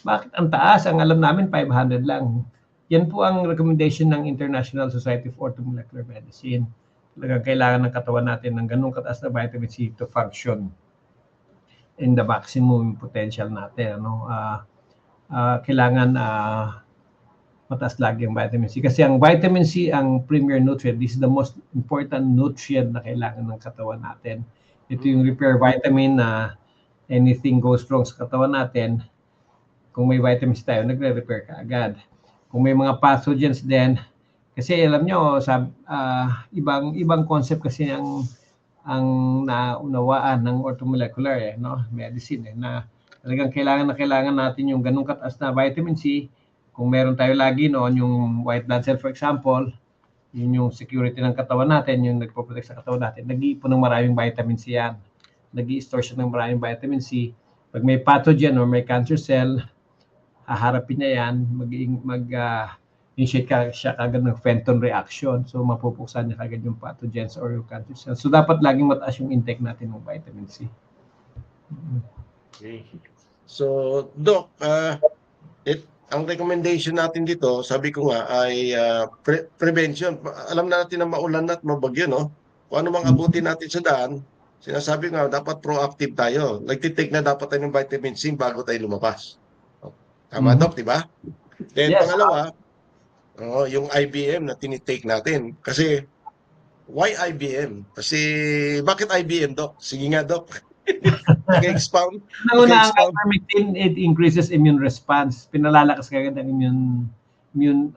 bakit ang taas? Ang alam namin, 500 lang. Yan po ang recommendation ng International Society for Orthomolecular Medicine. Talagang kailangan ng katawan natin ng ganung kataas na vitamin C to function in the maximum potential natin. Ano? Kailangan mataas lagi ang vitamin C. Kasi ang vitamin C, ang premier nutrient, this is the most important nutrient na kailangan ng katawan natin. Ito yung repair vitamin na anything goes wrong sa katawan natin, kung may vitamin C tayo, nagre-repair ka agad. Kung may mga pathogens din, kasi alam nyo, ibang concept kasi ang naunawaan ng orthomolecular no? Medicine na talagang kailangan natin yung ganung kataas na vitamin C. Kung meron tayo lagi noon, yung white blood cell for example, yun yung security ng katawan natin, yung nagpo-protect sa katawan natin, nag-iipon ng maraming vitamin C yan. Nag-i-store siya ng maraming vitamin C. Pag may pathogen or may cancer cell, haharapin niya yan, initiate siya kagad ng Fenton reaction. So, mapupuksan niya kagad yung pathogens or yung cancer cells. So, dapat laging mataas yung intake natin ng vitamin C. Okay. So, Doc, ang recommendation natin dito, sabi ko nga, ay prevention. Alam na natin na maulan at mabagyo, no? Kung ano mang abutin natin sa daan, sinasabi nga, dapat proactive tayo. Nagtitake na dapat tayo ng vitamin C bago tayo lumabas. Tama, Doc, di ba? Then, yes. Pangalawa, yung IBM na tinitake natin. Kasi, why IBM? Kasi, bakit IBM, Doc? Sige nga, Doc. Nag-expound. Ang ivermectin, it increases immune response. Pinalalakas kagad ang immune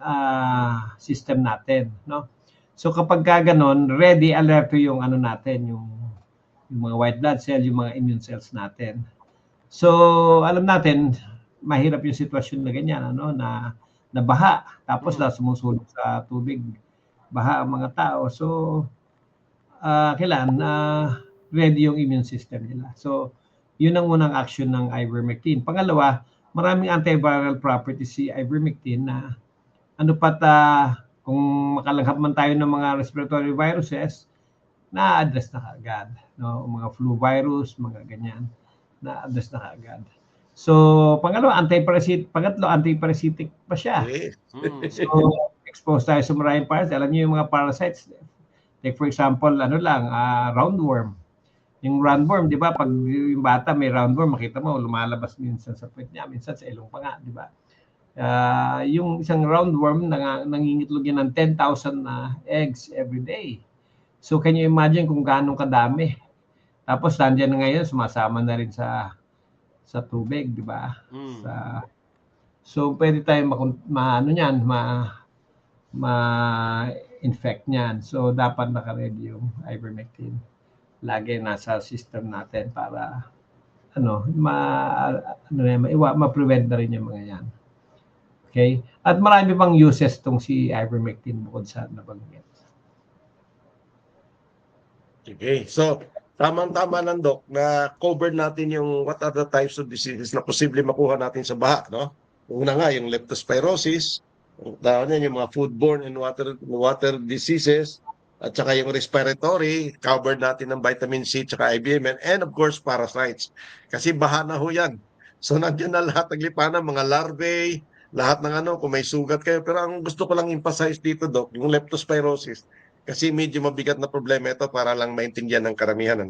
system natin. No? So, kapag gano'n, ready, alert yung natin, yung mga white blood cell, yung mga immune cells natin. So, alam natin, mahirap yung sitwasyon na ganyan, na na baha. Tapos Mm. sumusulong sa tubig. Baha ang mga tao. So, kailangan ready yung immune system nila. So, yun ang unang action ng ivermectin. Pangalawa, maraming antiviral properties si ivermectin na kung makalanghap man tayo ng mga respiratory viruses, na-address na kaagad. No? Mga flu virus, mga ganyan, na-address na kaagad. So, pangatlo, antiparasitic pa siya. Okay. Mm. So, exposed tayo sa maraming parasites. Alam niyo yung mga parasites. Like for example, roundworm. Yung roundworm, di ba, pag yung bata may roundworm, makita mo, lumalabas minsan sa puwet niya, minsan sa ilong pa nga, di ba? Yung isang roundworm, nangingitlog yan ng 10,000 eggs every day. So, can you imagine kung gaano kadami? Tapos, nandiyan na ngayon, sumasama na rin sa tubig, di ba? Mm. So, pwede tayo ma-infect niyan. So, dapat naka-ready yung ivermectin. Lagi nasa system natin para ma-prevent na rin yung mga yan. Okay? At marami pang uses tong si ivermectin bukod sa nabanggit. Okay. So, tamang-tama lang, Doc, na cover natin yung what are the types of diseases na posible makuha natin sa baha, no? Una nga, yung leptospirosis, yung mga foodborne and water diseases, at saka yung respiratory, covered natin ng vitamin C, tsaka IBM, and of course, parasites. Kasi baha na ho yan. So, nandiyan na lahat ng lipanan, mga larvae, lahat ng kung may sugat kayo. Pero ang gusto ko lang emphasize dito, Doc, yung leptospirosis. Kasi medyo mabigat na problema ito para lang maintindihan ng karamihan,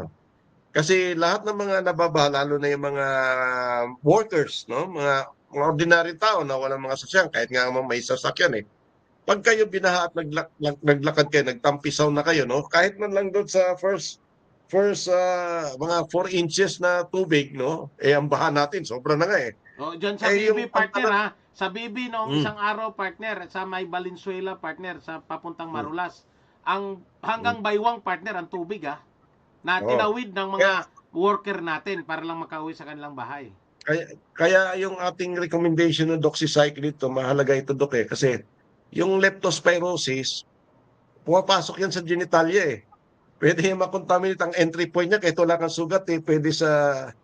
Kasi lahat ng mga nababaha, lalo na yung mga workers, no? Mga ordinary tao na walang mga sasakyan, kahit nga may sasakyan Pag kayo binaha at naglakad kayo, nagtampisaw na kayo, no? Kahit man lang doon sa first mga 4 inches na tubig, no? Ang baha natin, sobra na nga Diyan sa BB, partner, sa BB noong Mm. isang araw, partner, sa may Valenzuela, partner, sa papuntang Marulas. Ang hanggang baywang, partner, ang tubig, na tinawid ng mga worker natin para lang makauwi sa kanilang bahay. Kaya yung ating recommendation ng doxycycline ito, mahalaga ito, Doc, kasi yung leptospirosis, pumapasok yan sa genitalia Pwede yung makontaminate ang entry point niya kahit wala kang sugat Pwede sa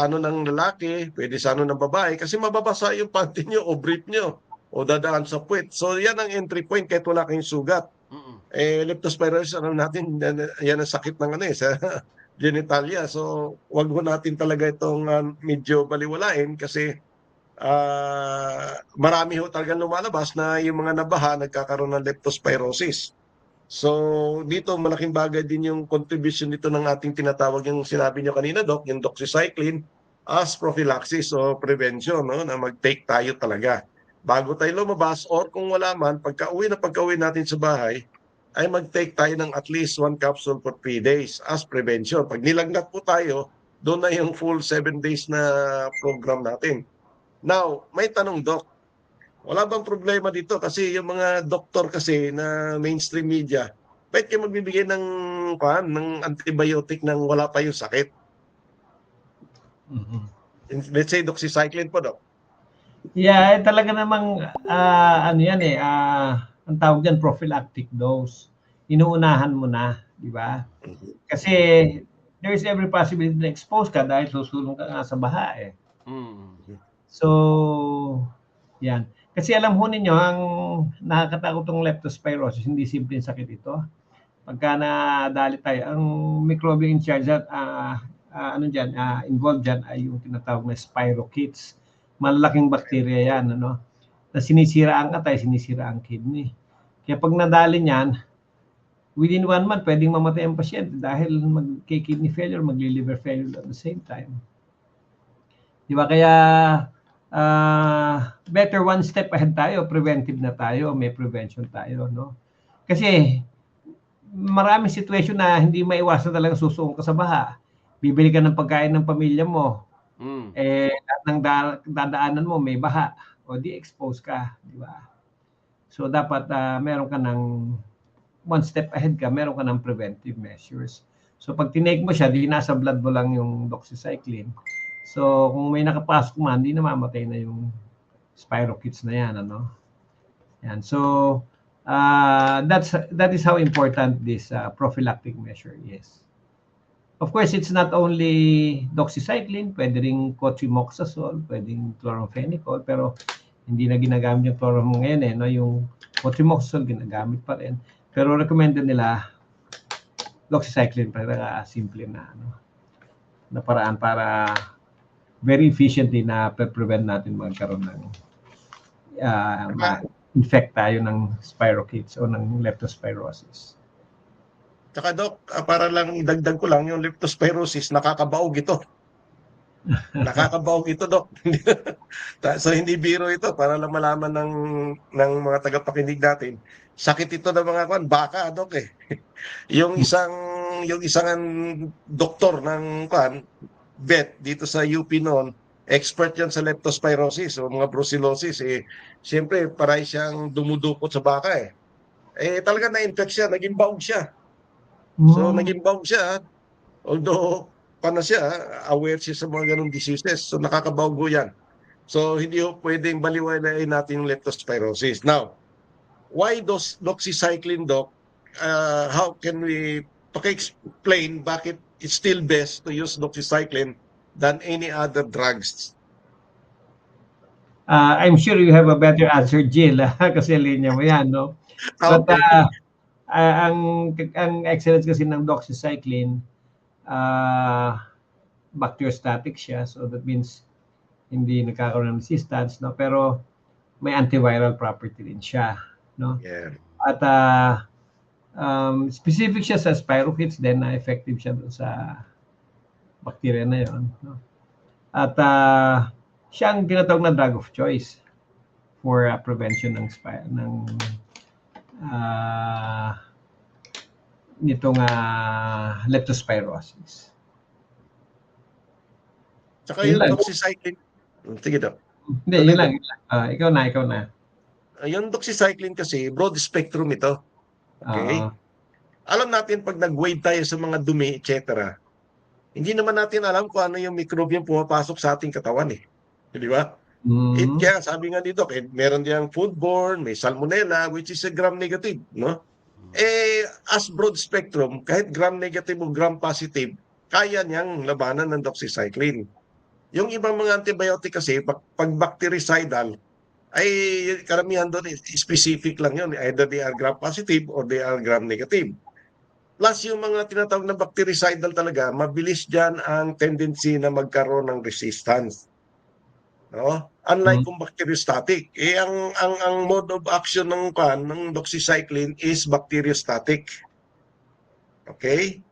ng lalaki, pwede sa ng babae kasi mababasa yung panty niyo o brief niyo o dadaan sa puwet. So yan ang entry point kahit wala kang sugat. Mm. Leptospirosis natin yan ang sakit ng sa genitalia. So wag mo natin talaga itong medyo baliwalain kasi marami ho talagang lumalabas na yung mga nabaha nagkakaroon ng leptospirosis. So, dito malaking bagay din yung contribution nito ng ating tinatawag yung sinabi niyo kanina, Doc, yung doxycycline as prophylaxis o prevention, na mag-take tayo talaga. Bago tayo lumabas or kung wala man, pagka-uwi natin sa bahay, ay mag-take tayo ng at least 1 capsule for 3 days as prevention. Pag nilagnat po tayo, doon na yung full 7 days na program natin. Now, may tanong, Doc. Wala bang problema dito? Kasi yung mga doktor kasi na mainstream media, bakit kayo magbibigay ng antibiotic nang wala pa yung sakit? Mm-hmm. Let's say doxycycline po, Doc. Yeah, talaga namang ang tawag diyan prophylactic dose. Inuunahan mo na, di ba? Kasi there is every possibility na expose ka dahil susulong ka nga sa baha So, yan. Kasi alam ho ninyo, ang nakakatakot ng leptospirosis, hindi simpleng sakit ito. Pagka nadali tayo, ang microbial in charge at involved dyan ay yung tinatawag na spirochetes. Malalaking bakterya yan, na sinisira ang atay, sinisira ang kidney. Kaya pag nadali niyan, within 1 month, pwedeng mamatay ang pasyente dahil magki-kidney failure, magli-liver failure at the same time. Di ba? Kaya better one step ahead tayo, preventive na tayo, may prevention tayo, Kasi maraming situation na hindi maiwasan talaga susuong ka sa baha. Bibili ka ng pagkain ng pamilya mo, lahat ng dadaanan mo may baha, o di-expose ka, di ba? So dapat meron ka ng one step ahead ka, meron ka ng preventive measures. So pag tinake mo siya, di nasa blood mo lang yung doxycycline. So kung may nakapasok man, di namamatay na yung spirochetes na yan, ano. Yan. So, that is how important this prophylactic measure is. Of course, it's not only doxycycline, pwede ring cotrimoxazole, pwedeng chloramphenicol, pero hindi na ginagamit yung chloramphenicol ngayon, no? Yung cotrimoxazole ginagamit pa rin. Pero recommended nila doxycycline para simple na, ano, na paraan para very efficiently na prevent natin magkaroon ng ma-infect tayo ng spirochetes o ng leptospirosis. Tsaka Doc, para lang idagdag ko lang, yung leptospirosis, nakakabaog ito. Nakakabaog ito, Doc. So hindi biro ito, para lang malaman ng mga tagapakinig natin. Sakit ito ng mga baka, Doc eh. yung isang doktor ng vet dito sa UP noon, expert yan sa leptospirosis o mga brucellosis eh. Siyempre, paray siyang dumudukot sa baka eh. Eh talaga na-infect siya, naging baog siya. So naging baog siya, although paano siya, aware siya sa mga ganung diseases. So nakakabaog yan. So hindi ho pwedeng baliwalain natin yung leptospirosis. Now, why doxycycline, Doc? How can we explain bakit it's still best to use doxycycline than any other drugs? I'm sure you have a better answer, Jill, kasi linya mo yan, no? But ang excellence kasi ng doxycycline, bacteriostatic siya, so that means hindi nagkakaroon ng resistance, no? Pero may antiviral property din siya, no? Yeah. At specific siya sa spirochetes, then effective siya doon sa bacteria na yon, no? At siya ang tinatawag na drug of choice for prevention ng nitong leptospirosis. Tsaka yung doxycycline. Sige, Doc. Hindi, yun lang. Ikaw na. Yung doxycycline kasi, broad spectrum ito. Okay? Alam natin pag nag-wade tayo sa mga dumi, etc., hindi naman natin alam kung ano yung microbe yung pumapasok sa ating katawan eh. Di ba? Kaya sabi nga dito, meron diyang foodborne, may salmonella, which is a gram-negative, no? As broad spectrum, kahit gram-negative o gram-positive, kaya niyang labanan ng doxycycline. Yung ibang mga antibiotic kasi, pag bactericidal, ay karamihan doon, specific lang yun. Either they are gram-positive or they are gram-negative. Plus, yung mga tinatawag na bactericidal talaga, mabilis dyan ang tendency na magkaroon ng resistance. No? Unlike kung bacteriostatic, ang mode of action ng doxycycline is bacteriostatic. Okay?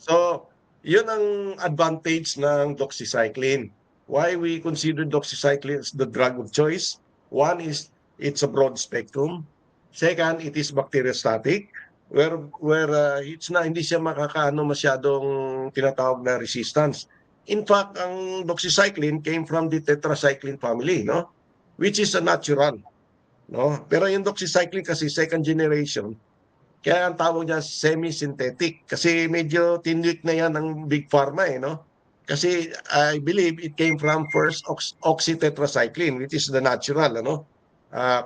So, yun ang advantage ng doxycycline. Why we consider doxycycline as the drug of choice? One is it's a broad spectrum. Second, it is bacteriostatic, where hindi siya makakaano masyadong tinatawag na resistance. In fact, ang doxycycline came from the tetracycline family, no? Which is a natural, no? Pero yung doxycycline kasi second generation, kaya ang tawag niya semi-synthetic kasi medyo tinwik na yan ng big pharma no? Kasi I believe it came from first oxytetracycline, which is the natural, ano?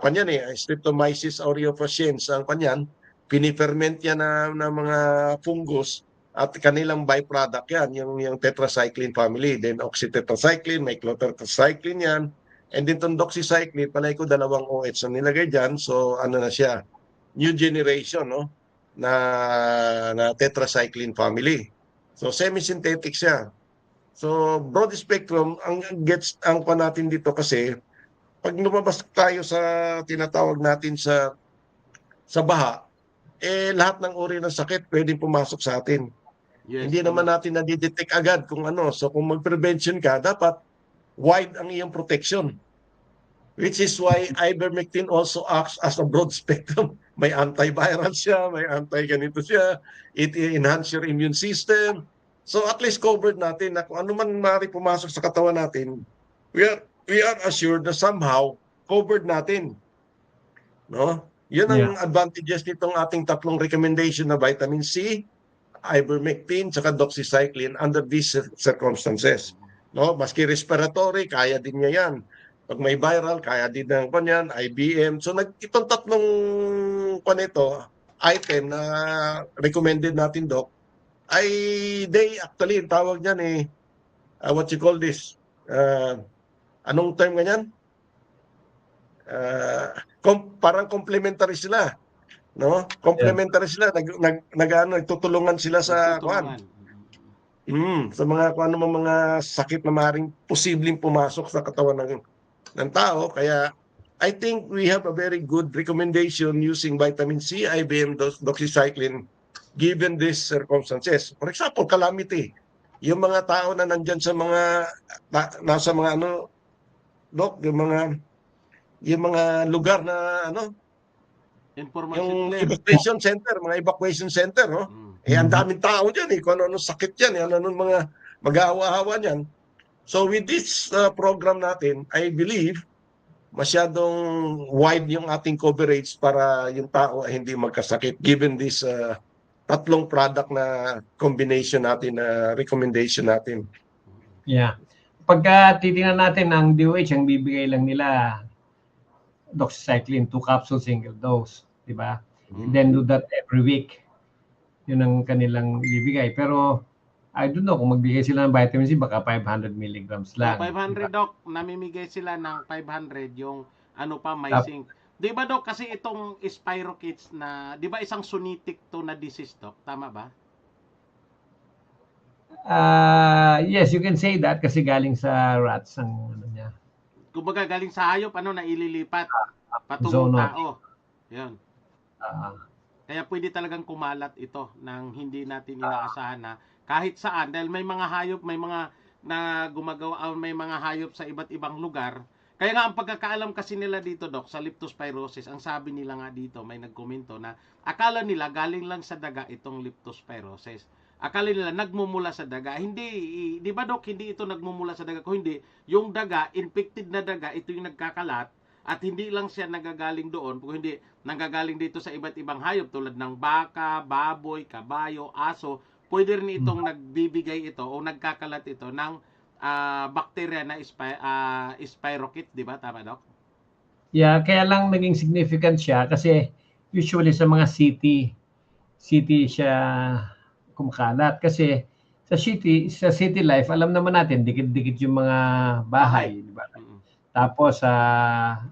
Kanyan Streptomyces aureofaciens ang kanyan, piniferment yan na mga fungus at kanilang byproduct yan, yung tetracycline family. Then oxytetracycline, may clotetracycline yan. And then itong doxycycline, palay ko dalawang OH na nilagay dyan. So ano na siya, new generation no? na tetracycline family. So semi-synthetic siya. So broad spectrum, ang pa natin dito kasi, pag lumabas tayo sa tinatawag natin sa baha, lahat ng uri ng sakit pwedeng pumasok sa atin. Yes, hindi naman natin nadidetect agad kung ano. So kung mag-prevention ka, dapat wide ang iyong protection. Which is why ivermectin also acts as a broad spectrum. May antiviral siya, may anti-ganito siya. It enhance your immune system. So at least covered natin na kung ano man maaari pumasok sa katawan natin, we are assured na somehow covered natin. No? Yun ang advantages nitong ating tatlong recommendation na vitamin C, ivermectin, saka doxycycline under these circumstances. No? Maski respiratory, kaya din niya yan. Pag may viral, kaya din ng kanyan, IBM. So itong tatlong item na recommended natin, Doc, ay they actually, ang tawag niyan what you call this? Anong term ganyan? Parang complementary sila. No? Complementary sila. Nagtutulungan sila sa Nagtutulungan. sa mga mga sakit na maaaring posibleng pumasok sa katawan ng tao. Kaya I think we have a very good recommendation using vitamin C, IBM, doxycycline given these circumstances. For example, calamity. Yung mga tao na nandyan sa mga nasa mga Doc, yung mga lugar na Information yung clear. evacuation center, mga evacuation center, no? Ang daming tao diyan kung ano sakit yan, ano mga mag-aawa-awa niyan. So with this program natin, I believe masyadong wide yung ating coverage para yung tao ay hindi magkasakit given this tatlong product na combination natin, recommendation natin. Yeah. Pagka titingnan natin ang DOH, ang bibigay lang nila doxycycline 2 capsules single dose, di ba? Then do that every week. Yun ang kanilang bibigay. Pero I don't know kung magbigay sila ng vitamin C, baka 500 milligrams lang. 500, diba? Doc, namimigay sila ng 500 yung may zinc. Di ba, Doc, kasi itong Spirochetes na, di ba isang sunitic to na disease, Doc? Tama ba? Yes, you can say that kasi galing sa rats ang niya. Kumbaga galing sa hayop na ililipat patungong tao. 'Yun. Kaya pwede talagang kumalat ito nang hindi natin inaasahan na kahit saan dahil may mga hayop, may mga na gumagawa may mga hayop sa iba't ibang lugar. Kaya nga ang pagkakaalam kasi nila dito, Doc, sa leptospirosis, ang sabi nila nga dito, may nagkomento na akala nila galing lang sa daga itong leptospirosis. Akala nila nagmumula sa daga. Hindi, di ba, Doc, hindi ito nagmumula sa daga. Kung hindi, yung daga, infected na daga, ito yung nagkakalat at hindi lang siya nagagaling doon, kung hindi nagagaling dito sa iba't ibang hayop tulad ng baka, baboy, kabayo, aso, pwede rin itong nagbibigay ito o nagkakalat ito ng bacteria na Spirochetes, di ba? Tama, Doc? Yeah, kaya lang naging significant siya kasi usually sa mga city siya kumakalat kasi sa city life alam naman natin dikit-dikit yung mga bahay, di ba? Tapos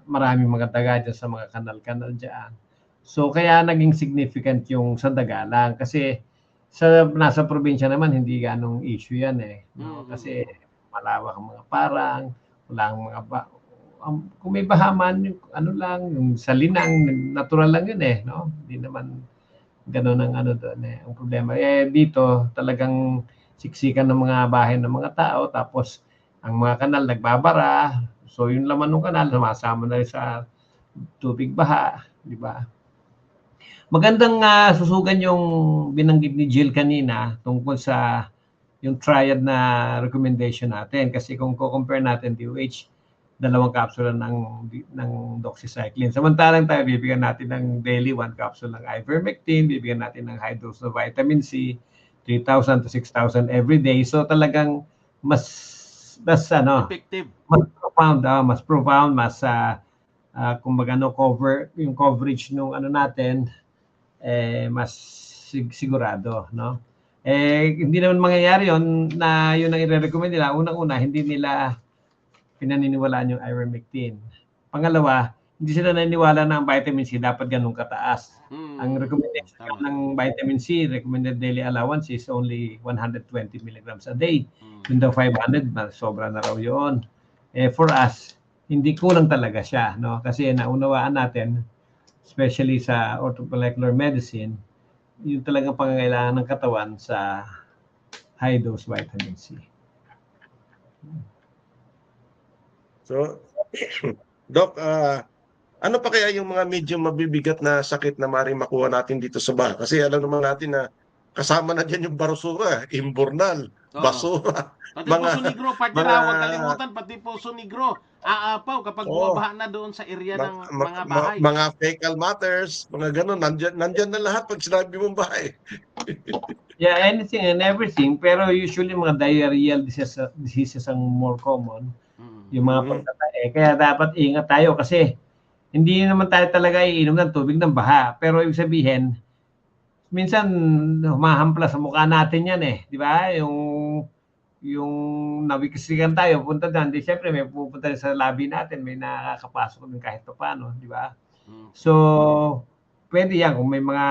maraming mga daga dyan sa mga kanal-kanal dyan. So kaya naging significant yung sa daga lang kasi nasa probinsya naman hindi ganong issue yan no? Kasi malawak ang mga parang, wala ang mga kung may bahaman, yung yung salinang natural lang yun no? Hindi naman gano'n ang doon ang problema. Dito talagang siksikan ng mga bahay ng mga tao tapos ang mga kanal nagbabara. So yung laman ng kanal sumasama na sa tubig baha, di ba? Magandang susugan yung binanggit ni Jill kanina tungkol sa yung triad na recommendation natin kasi kung ko-compare natin DOH 2 kapsula ng doxycycline. Samantalang tayo bibigyan natin ng daily 1 capsule ng ivermectin, bibigyan natin ng high dose ng vitamin C, 3,000 to 6,000 every day. So talagang mas effective, mas profound, mas kumbaga yung coverage nung natin mas sigurado, no? Hindi naman mangyayari yon na yun ang i-recommend nila. Unang-una, hindi nila pinaniniwalaan yung ivermectin. Pangalawa, hindi sila naniniwala na ang vitamin C dapat ganun kataas. Ang recommendation ng vitamin C, recommended daily allowance is only 120 milligrams a day. Yung daw 500, sobra na raw yun. For us, hindi kulang talaga siya, no? Kasi naunawaan natin, especially sa orthomolecular medicine, yung talagang pangangailangan ng katawan sa high dose vitamin C. So, Doc, ano pa kaya yung mga medyo mabibigat na sakit na maaaring makuha natin dito sa baha? Kasi alam naman natin na kasama na dyan yung barosura, imbornal, basura. Pati puso negro, huwag kalimutan, pati puso negro. Aapaw kapag bumabaha na doon sa area ng mga bahay. Mga fecal matters, mga ganun, nandyan na lahat pag sinabi mong bahay. Yeah, anything and everything. Pero usually mga diarrheal diseases ang more common. Yung mga pagkatae, Kaya dapat ingat tayo kasi hindi naman tayo talaga iinom ng tubig ng baha. Pero ibig sabihin, minsan humahamplas sa mukha natin yan eh. Di ba? Yung nabikisigan tayo, punta doon. Di syempre may pupunta sa labi natin, may nakakapasok din kahit paano. Di ba? So, pwede yan kung may mga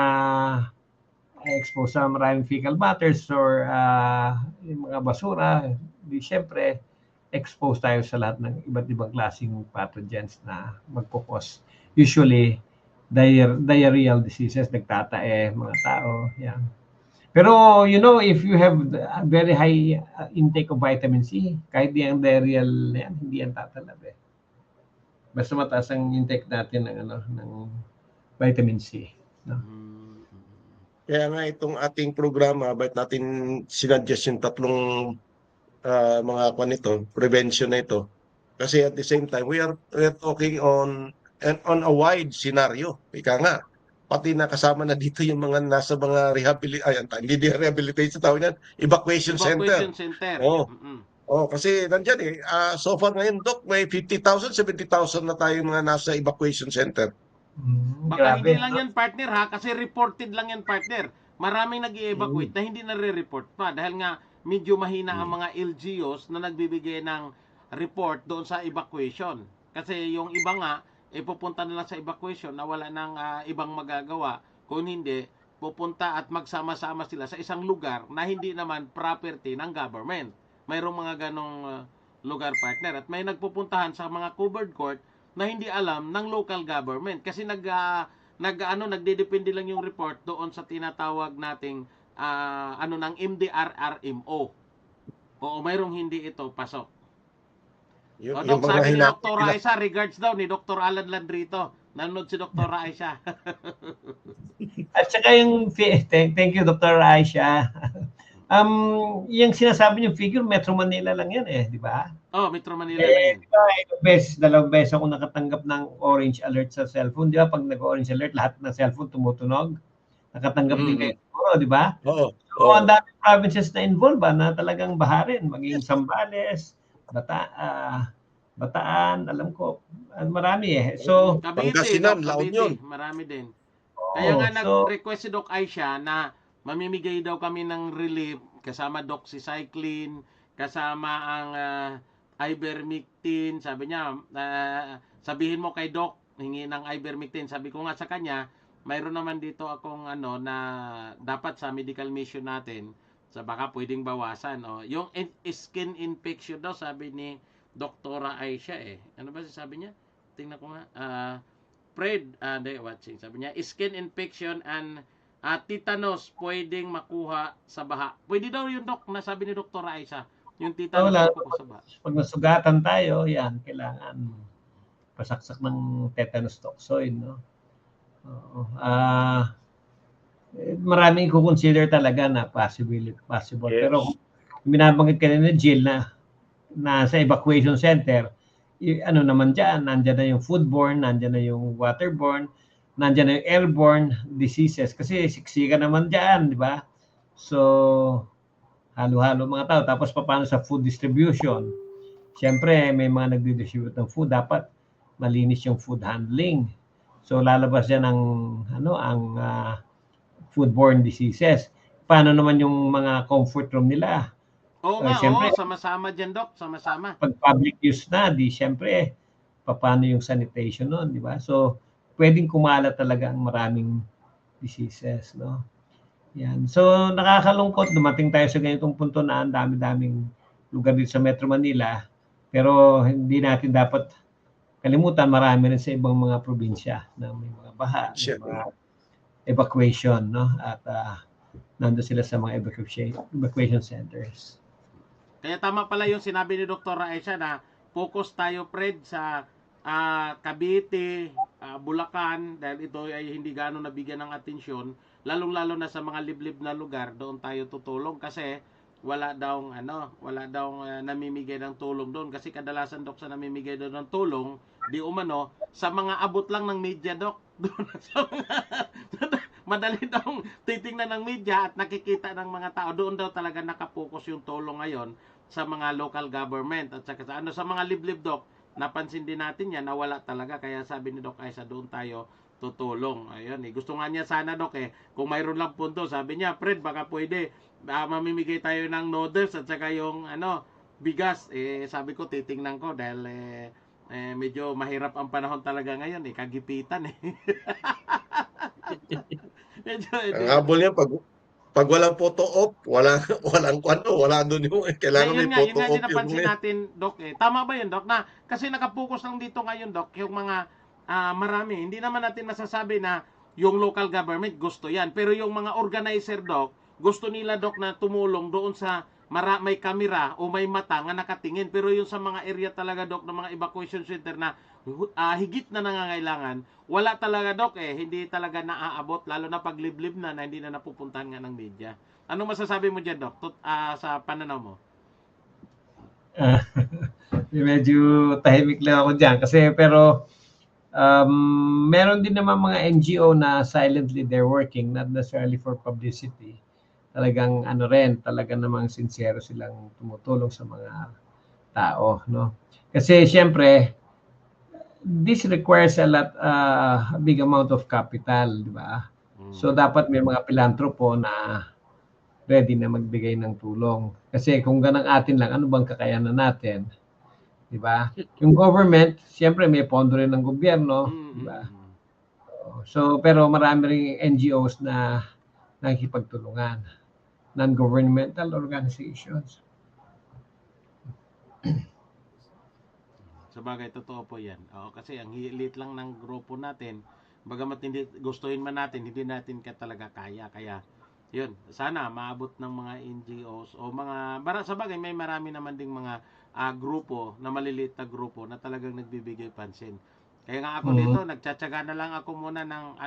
exposed sa maraming fecal matters or yung mga basura, di syempre, exposed tayo sa lahat ng iba't ibang klaseng pathogens na magpupos. Usually, diarrheal diseases, nagtatae, mga tao, yan. Pero, if you have a very high intake of vitamin C, kahit di ang diarrheal yan, hindi yan tatalab eh. Basta mataas ang intake natin ng vitamin C. No? Kaya nga itong ating programa, bakit natin sinuggest yung tatlong mga nito, prevention na ito. Kasi at the same time, we are talking on a wide scenario. Ika nga, pati nakasama na dito yung mga nasa mga rehabilitation tawag yan, evacuation center. Oh. Oh, kasi nandiyan so far ngayon, Doc, may 50,000, 70,000 na tayo mga nasa evacuation center. Baka hindi lang yan, partner, ha? Kasi reported lang yan, partner. Maraming nag-i-evacuate na hindi nare-report pa dahil nga medyo mahina ang mga LGUs na nagbibigay ng report doon sa evacuation. Kasi yung iba nga, pupunta na lang sa evacuation na wala nang ibang magagawa. Kung hindi, pupunta at magsama-sama sila sa isang lugar na hindi naman property ng government. Mayroong mga ganong lugar, partner. At may nagpupuntahan sa mga covered court na hindi alam ng local government. Kasi nagdedepende lang yung report doon sa tinatawag nating ng MDRRMO. Oo, mayroong hindi ito pasok. Dok, sabi ni Dr. Aisha, regards daw ni Dr. Alan Landrito. Nanonood si Dr. Aisha. At saka thank you Dr. Aisha. Yung sinasabi niyo figure, Metro Manila lang yan di ba? Oh, Metro Manila lang yan. Dalawang beses ako nakatanggap ng orange alert sa cellphone. Di ba? Pag nag-orange alert, lahat ng cellphone tumutunog. Nakatanggap din kayo siguro, di ba? Oo. So, ang daming provinces na involved na talagang baharin. Maging Zambales, Bataan, alam ko, marami So, Pangasinan, La Union. Marami din. Kaya nga nag-request si Doc Aisha na mamimigay daw kami ng relief kasama doxycycline, kasama ang ivermectin. Sabi niya, sabihin mo kay Doc, hingi ng ivermectin. Sabi ko nga sa kanya, mayroon naman dito akong na dapat sa medical mission natin, sa baka pwedeng bawasan. Yung skin infection daw, sabi ni Doktora Aisha Ano ba sabi niya? Tingnan ko nga. Fred, watching. Sabi niya, skin infection and tetanus pwedeng makuha sa baha. Pwede daw yung Doc, nasabi ni Dr. Aisha. Yung tetanus makuha sa baha. Pag nasugatan tayo, yan, kailangan pasaksak ng tetanus toxoid, no? Maraming i-consider talaga na possible. Yes. Pero binabanggit kanina ni Jill na sa evacuation center, naman dyan, nandyan na yung foodborne, nandyan na yung waterborne, nandyan na yung airborne diseases. Kasi siksikan naman dyan, di ba? So, halo-halo mga tao. Tapos paano sa food distribution? Siyempre, may mga nagdi-distribute ng food. Dapat malinis yung food handling. So, lalabas yan ang foodborne diseases. Paano naman yung mga comfort room nila? Oo sama-sama dyan, Doc. Sama-sama. Pag public use na, siyempre, paano yung sanitation nun, di ba? So, pwedeng kumalat talaga ang maraming diseases, no? Yan. So, nakakalungkot, dumating tayo sa ganitong punto na ang dami-daming lugar dito sa Metro Manila, pero hindi natin dapat kalimutan, marami rin sa ibang mga probinsya na may mga baha, may mga evacuation, no? At nandun sila sa mga evacuation centers. Kaya tama pala yung sinabi ni Dr. Aisha na focus tayo, Fred, sa Cavite, Bulacan, dahil ito ay hindi gaano nabigyan ng atensyon, lalong-lalo na sa mga liblib na lugar, doon tayo tutulong kasi wala daw namimigay ng tulong doon kasi kadalasan, Dok, sa namimigay doon ng tulong, di umano sa mga abot lang ng media, Dok. Doon sa madali daw titingnan ng media at nakikita ng mga tao, doon daw talaga nakapokus yung tulong ngayon sa mga local government at sa mga liblib, Dok. napansin din natin yan, nawala talaga. Kaya sabi ni Doc Aiza, doon tayo tutulong. Ayun, gusto nga niya sana, Doc, kung mayroon lang punto, sabi niya, Fred, baka pwede, mamimigay tayo ng noodles at saka yung, bigas. Sabi ko, titingnan ko dahil, medyo mahirap ang panahon talaga ngayon, kagipitan, Ang habol niya, pag walang photo op, wala doon yung, kailangan may yun photo nga op din napansin yung natin, Doc. Tama ba yun, Doc? Na, kasi nakapokus lang dito ngayon, Doc, yung mga marami. Hindi naman natin masasabi na yung local government gusto yan. Pero yung mga organizer, Doc, gusto nila, Doc, na tumulong doon sa may kamera o may mata nga nakatingin. Pero yung sa mga area talaga, Doc, ng mga evacuation center na higit na nangangailangan, wala talaga, Doc, hindi talaga naaabot, lalo na pag liblib na hindi na napupuntahan nga ng media. Ano masasabi mo dyan, Doc, sa pananaw mo? Medyo tahimik lang ako dyan. Pero meron din naman mga NGO na silently they're working, not necessarily for publicity. Talagang talaga namang sincero silang tumutulong sa mga tao, no? Kasi siyempre, this requires a big amount of capital, di ba? So dapat may mga pilantropo na ready na magbigay ng tulong. Kasi kung ganang atin lang, ano bang kakayanan natin? Di ba? Yung government, siyempre may pondo rin ng gobyerno, di ba? So pero marami ring NGOs na nakikipagtulungan, non-governmental organizations. Sabagay, totoo po yan. Kasi ang hilit lang ng grupo natin, bagamat hindi gustuhin man natin, hindi natin talaga kaya. Kaya, yun, sana maabot ng mga NGOs o sabagay, may marami naman ding mga grupo, na maliliit na grupo na talagang nagbibigay pansin. Kaya nga ako dito, nagtsatsaga na lang ako muna ng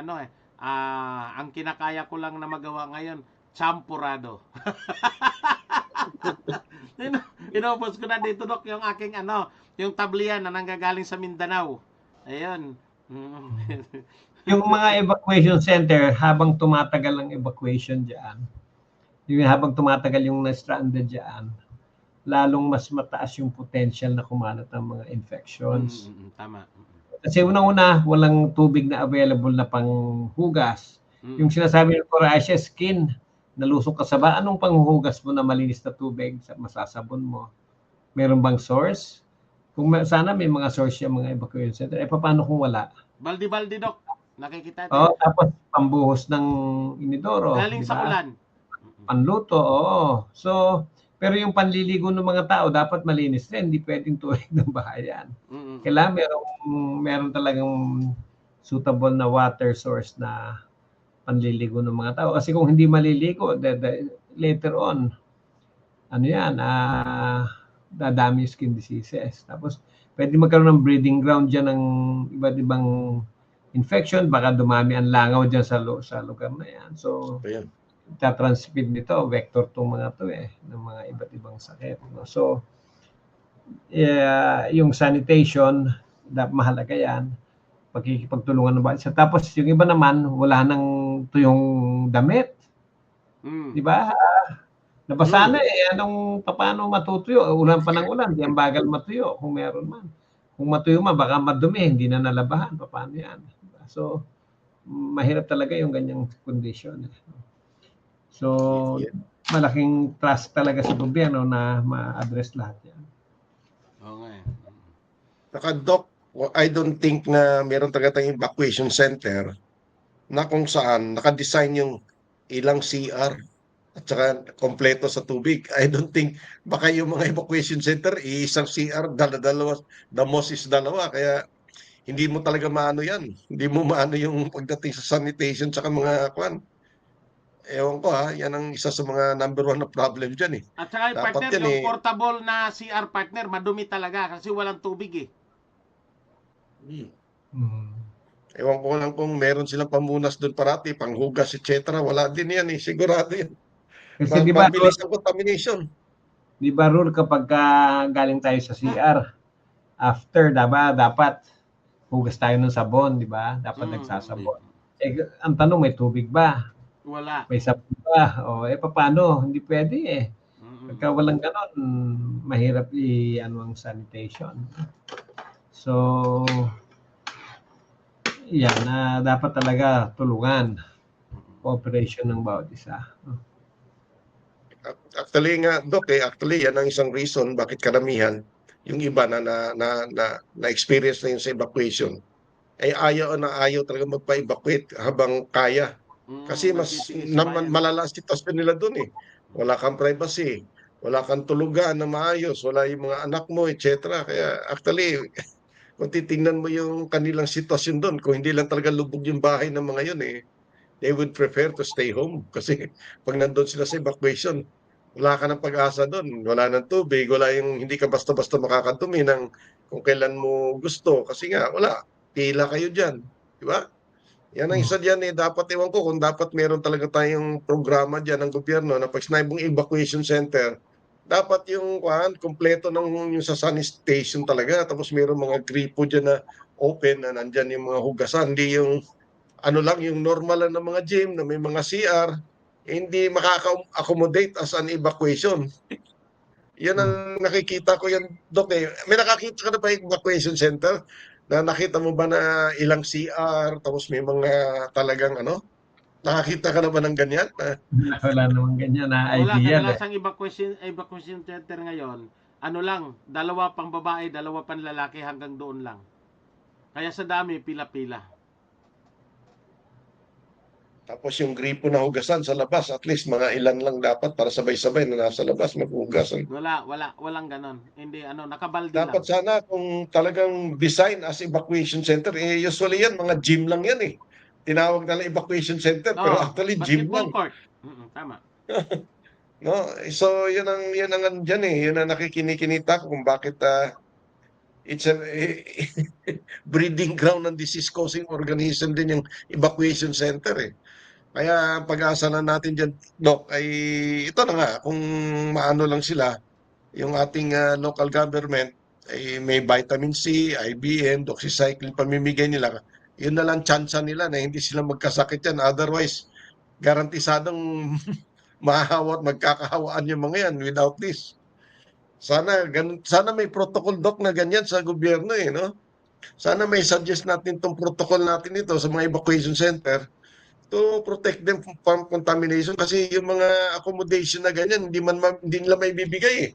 ang kinakaya ko lang na magawa ngayon, champurado. Inopos ko na dito, Doc, yung aking yung tablian na nanggagaling sa Mindanao. Ayun. Yung mga evacuation center, habang tumatagal ang evacuation diyan, habang tumatagal yung na-stranded diyan, lalong mas mataas yung potential na kumalat ng mga infections. Tama. Kasi unang-una, walang tubig na available na panghugas. Yung sinasabi ng Coracia, skin, nalusok ka sa ba? Anong panghugas mo na malinis na tubig? Masasabon mo. Meron bang source? Kung sana may mga source yung mga evacuation center. Paano kung wala? Baldi-baldi, Doc. Nakikita natin. Tapos pambuhos ng inidoro. Galing sa ulan. Panluto, So, pero yung panliligo ng mga tao, dapat malinis rin. Hindi pwedeng tubig ng bahayan. Kailangan meron talagang suitable na water source na panliligo ng mga tao. Kasi kung hindi maliligo, later on, dadami yung skin diseases. Tapos, pwede magkaroon ng breeding ground dyan ng iba't ibang infection. Baka dumami ang langaw dyan sa lugar na yan. So, tatransmit nito, vector itong mga to ng mga iba't ibang sakit. No? So, yung sanitation, mahalaga yan. Pagkikipagtulungan ng bansa. Tapos, yung iba naman, wala nang tuyong damit. Di ba? Nabasa na paano matutuyo? Ulan pa ng ulan, di ang bagal matuyo kung meron man. Kung matuyo man, baka madumi, hindi na nalabahan. Paano yan? So, mahirap talaga yung ganyang condition. So, malaking trust talaga sa gobyerno na ma-address lahat yan. Okay. Doc, I don't think na meron talaga tayong evacuation center na kung saan nakadesign yung ilang CR at saka kompleto sa tubig. I don't think, baka yung mga evacuation center, isang CR, dalawa, the most is dalawa. Kaya hindi mo talaga maano yan. Hindi mo maano yung pagdating sa sanitation saka mga kwan. Ewan ko yan ang isa sa mga number 1 na problem dyan At saka yung partner, yung portable na CR partner, madumi talaga kasi walang tubig Ewan ko lang kung meron silang pamunas doon parati, panghugas, etc. Wala din yan sigurado yan. Kasi mabilis ang contamination. Di ba, Rul, kapag galing tayo sa CR, after, dapat hugas tayo ng sabon, di ba? Dapat nagsasabon. Ang tanong, may tubig ba? Wala. May sabon ba? Paano? Hindi pwede Pagka walang ganon, mahirap ang sanitation. So, yan na dapat talaga tulungan cooperation ng bawat isa. Actually nga, Doc, actually yan ang isang reason bakit karamihan yung iba na experience na yun sa evacuation ay ayaw talaga magpa-evacuate habang kaya. Kasi mas nagtitiis sa bayan. malala ang sitwasyon nila doon eh. Wala kang privacy, wala kang tulugan na maayos, wala yung mga anak mo, etc. Kaya actually, kung titingnan mo yung kanilang sitwasyon doon, kung hindi lang talaga lubog yung bahay ng mga yun eh, they would prefer to stay home. Kasi pag nandun sila sa evacuation, wala ka ng pag-asa doon. Wala ng tubig, wala yung hindi ka basta-basta makakadumi ng kung kailan mo gusto. Kasi nga, wala. Pila kayo dyan. Di ba? Yan ang isa dyan eh. Dapat, ewan ko kung dapat meron talaga tayong programa dyan ng gobyerno na pag sinabing evacuation center, dapat yung kompleto ng yung sa sanitation talaga. Tapos meron mga gripo dyan na open na nandyan yung mga hugasan. Hindi yung ano lang, yung normal lang ng mga gym na may mga CR, hindi makaka-accommodate as an evacuation. Yan ang nakikita ko yan, Dok. May nakakita ka na ba yung evacuation center? Na nakita mo ba na ilang CR, tapos may mga talagang ano? Nakakita ka na ba ng ganyan? Wala namang ganyan na Wala, idea. kadalasang evacuation center ngayon, ano lang, 2 pang babae, 2 pang lalaki hanggang doon lang. Kaya sa dami, pila-pila. Tapos yung gripo na hugasan sa labas, at least mga ilan lang dapat para sabay-sabay na nasa labas maghugasan. Walang ganon. Hindi, nakabaldi Dapat lang. sana kung talagang design as evacuation center, usually yan, mga gym lang yan eh. Tinawag na lang evacuation center, pero actually gym basketball lang. court. Tama. No? So, yun ang andyan eh. Yun ang nakikinikinita ko kung bakit it's a breeding ground ng disease-causing organism din yung evacuation center eh. Kaya pag-asa na natin dyan, Doc, ay ito na nga, kung maano lang sila, yung ating local government, ay may vitamin C, IBM, doxycycline, pamimigay nila. Yun na lang tsansa nila na hindi sila magkasakit yan. Otherwise, garantisadong mahahawa at magkakahawaan yung mga yan without this. Sana may protocol, Doc, na ganyan sa gobyerno eh, no? Sana may suggest natin itong protocol natin ito sa mga evacuation center to protect them from contamination kasi yung mga accommodation na ganyan hindi nila may bibigay eh.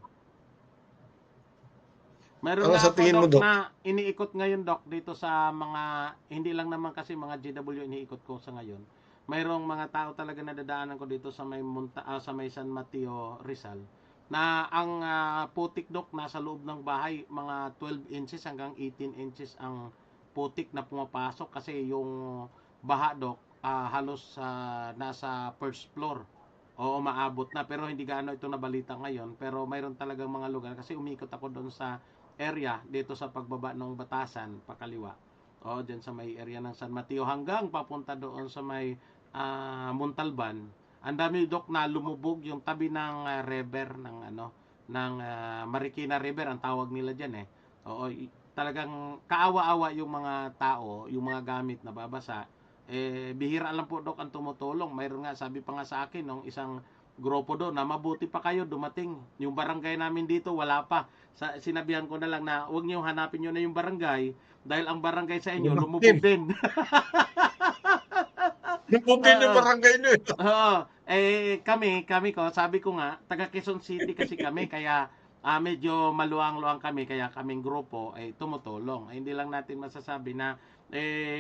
Mayroon Ano nga sa ako, tingin mo, Doc, Doc? na iniikot ngayon, Doc, dito sa mga, hindi lang naman kasi mga GW iniikot ko sa ngayon. Mayroong mga tao talaga na dadaanan ko dito sa sa may San Mateo, Rizal, na ang putik, Doc, nasa loob ng bahay, mga 12 inches hanggang 18 inches ang putik na pumapasok kasi yung baha, Doc, halos nasa first floor. Oo, maabot na. Pero hindi gaano ito nabalita ngayon. Pero mayroon talagang mga lugar. Kasi umikot ako doon sa area dito sa pagbaba ng Batasan, pakaliwa. O, dyan sa may area ng San Mateo hanggang papunta doon sa may Montalban. Ang dami, Dok, na lumubog yung tabi ng river ng Marikina River ang tawag nila diyan eh. Oo, talagang kaawa-awa yung mga tao, yung mga gamit na babasa. Bihira lang po, Dok, ang tumutulong. Mayroon nga, sabi pa nga sa akin nung isang grupo doon na mabuti pa kayo dumating. Yung barangay namin dito wala pa. Sinabihan ko na lang na huwag niyo hanapin niyo na yung barangay dahil ang barangay sa inyo lumubog din. Lumubog din yung barangay nyo eh. Oo. Kami ko, sabi ko nga, taga Quezon City kasi kami, kaya medyo maluwang-luwang kami, kaya kaming grupo ay tumutulong. Hindi lang natin masasabi na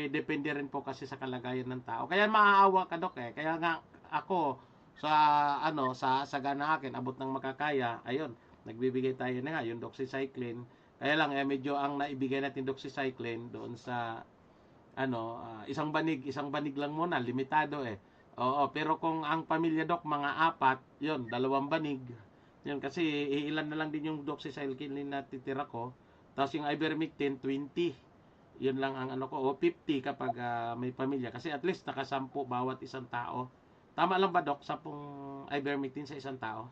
depende rin po kasi sa kalagayan ng tao. Kaya maaawa ka, Dok eh. Kaya nga ako sa sagana akin abot ng makakaya, ayun, nagbibigay tayo na nga yung doxycycline. Kaya lang medyo ang naibigay natin doxycycline doon sa isang banig lang muna, limitado eh. Oo, pero kung ang pamilya, Dok, mga 4, yun, 2 banig. Yun, kasi ilan na lang din yung doxycycline na titira ko. Tapos yung ivermectin, 20. Yun lang ang o 50 kapag may pamilya. Kasi at least nakasampu bawat isang tao. Tama lang ba, Dok, 10 ivermectin sa isang tao?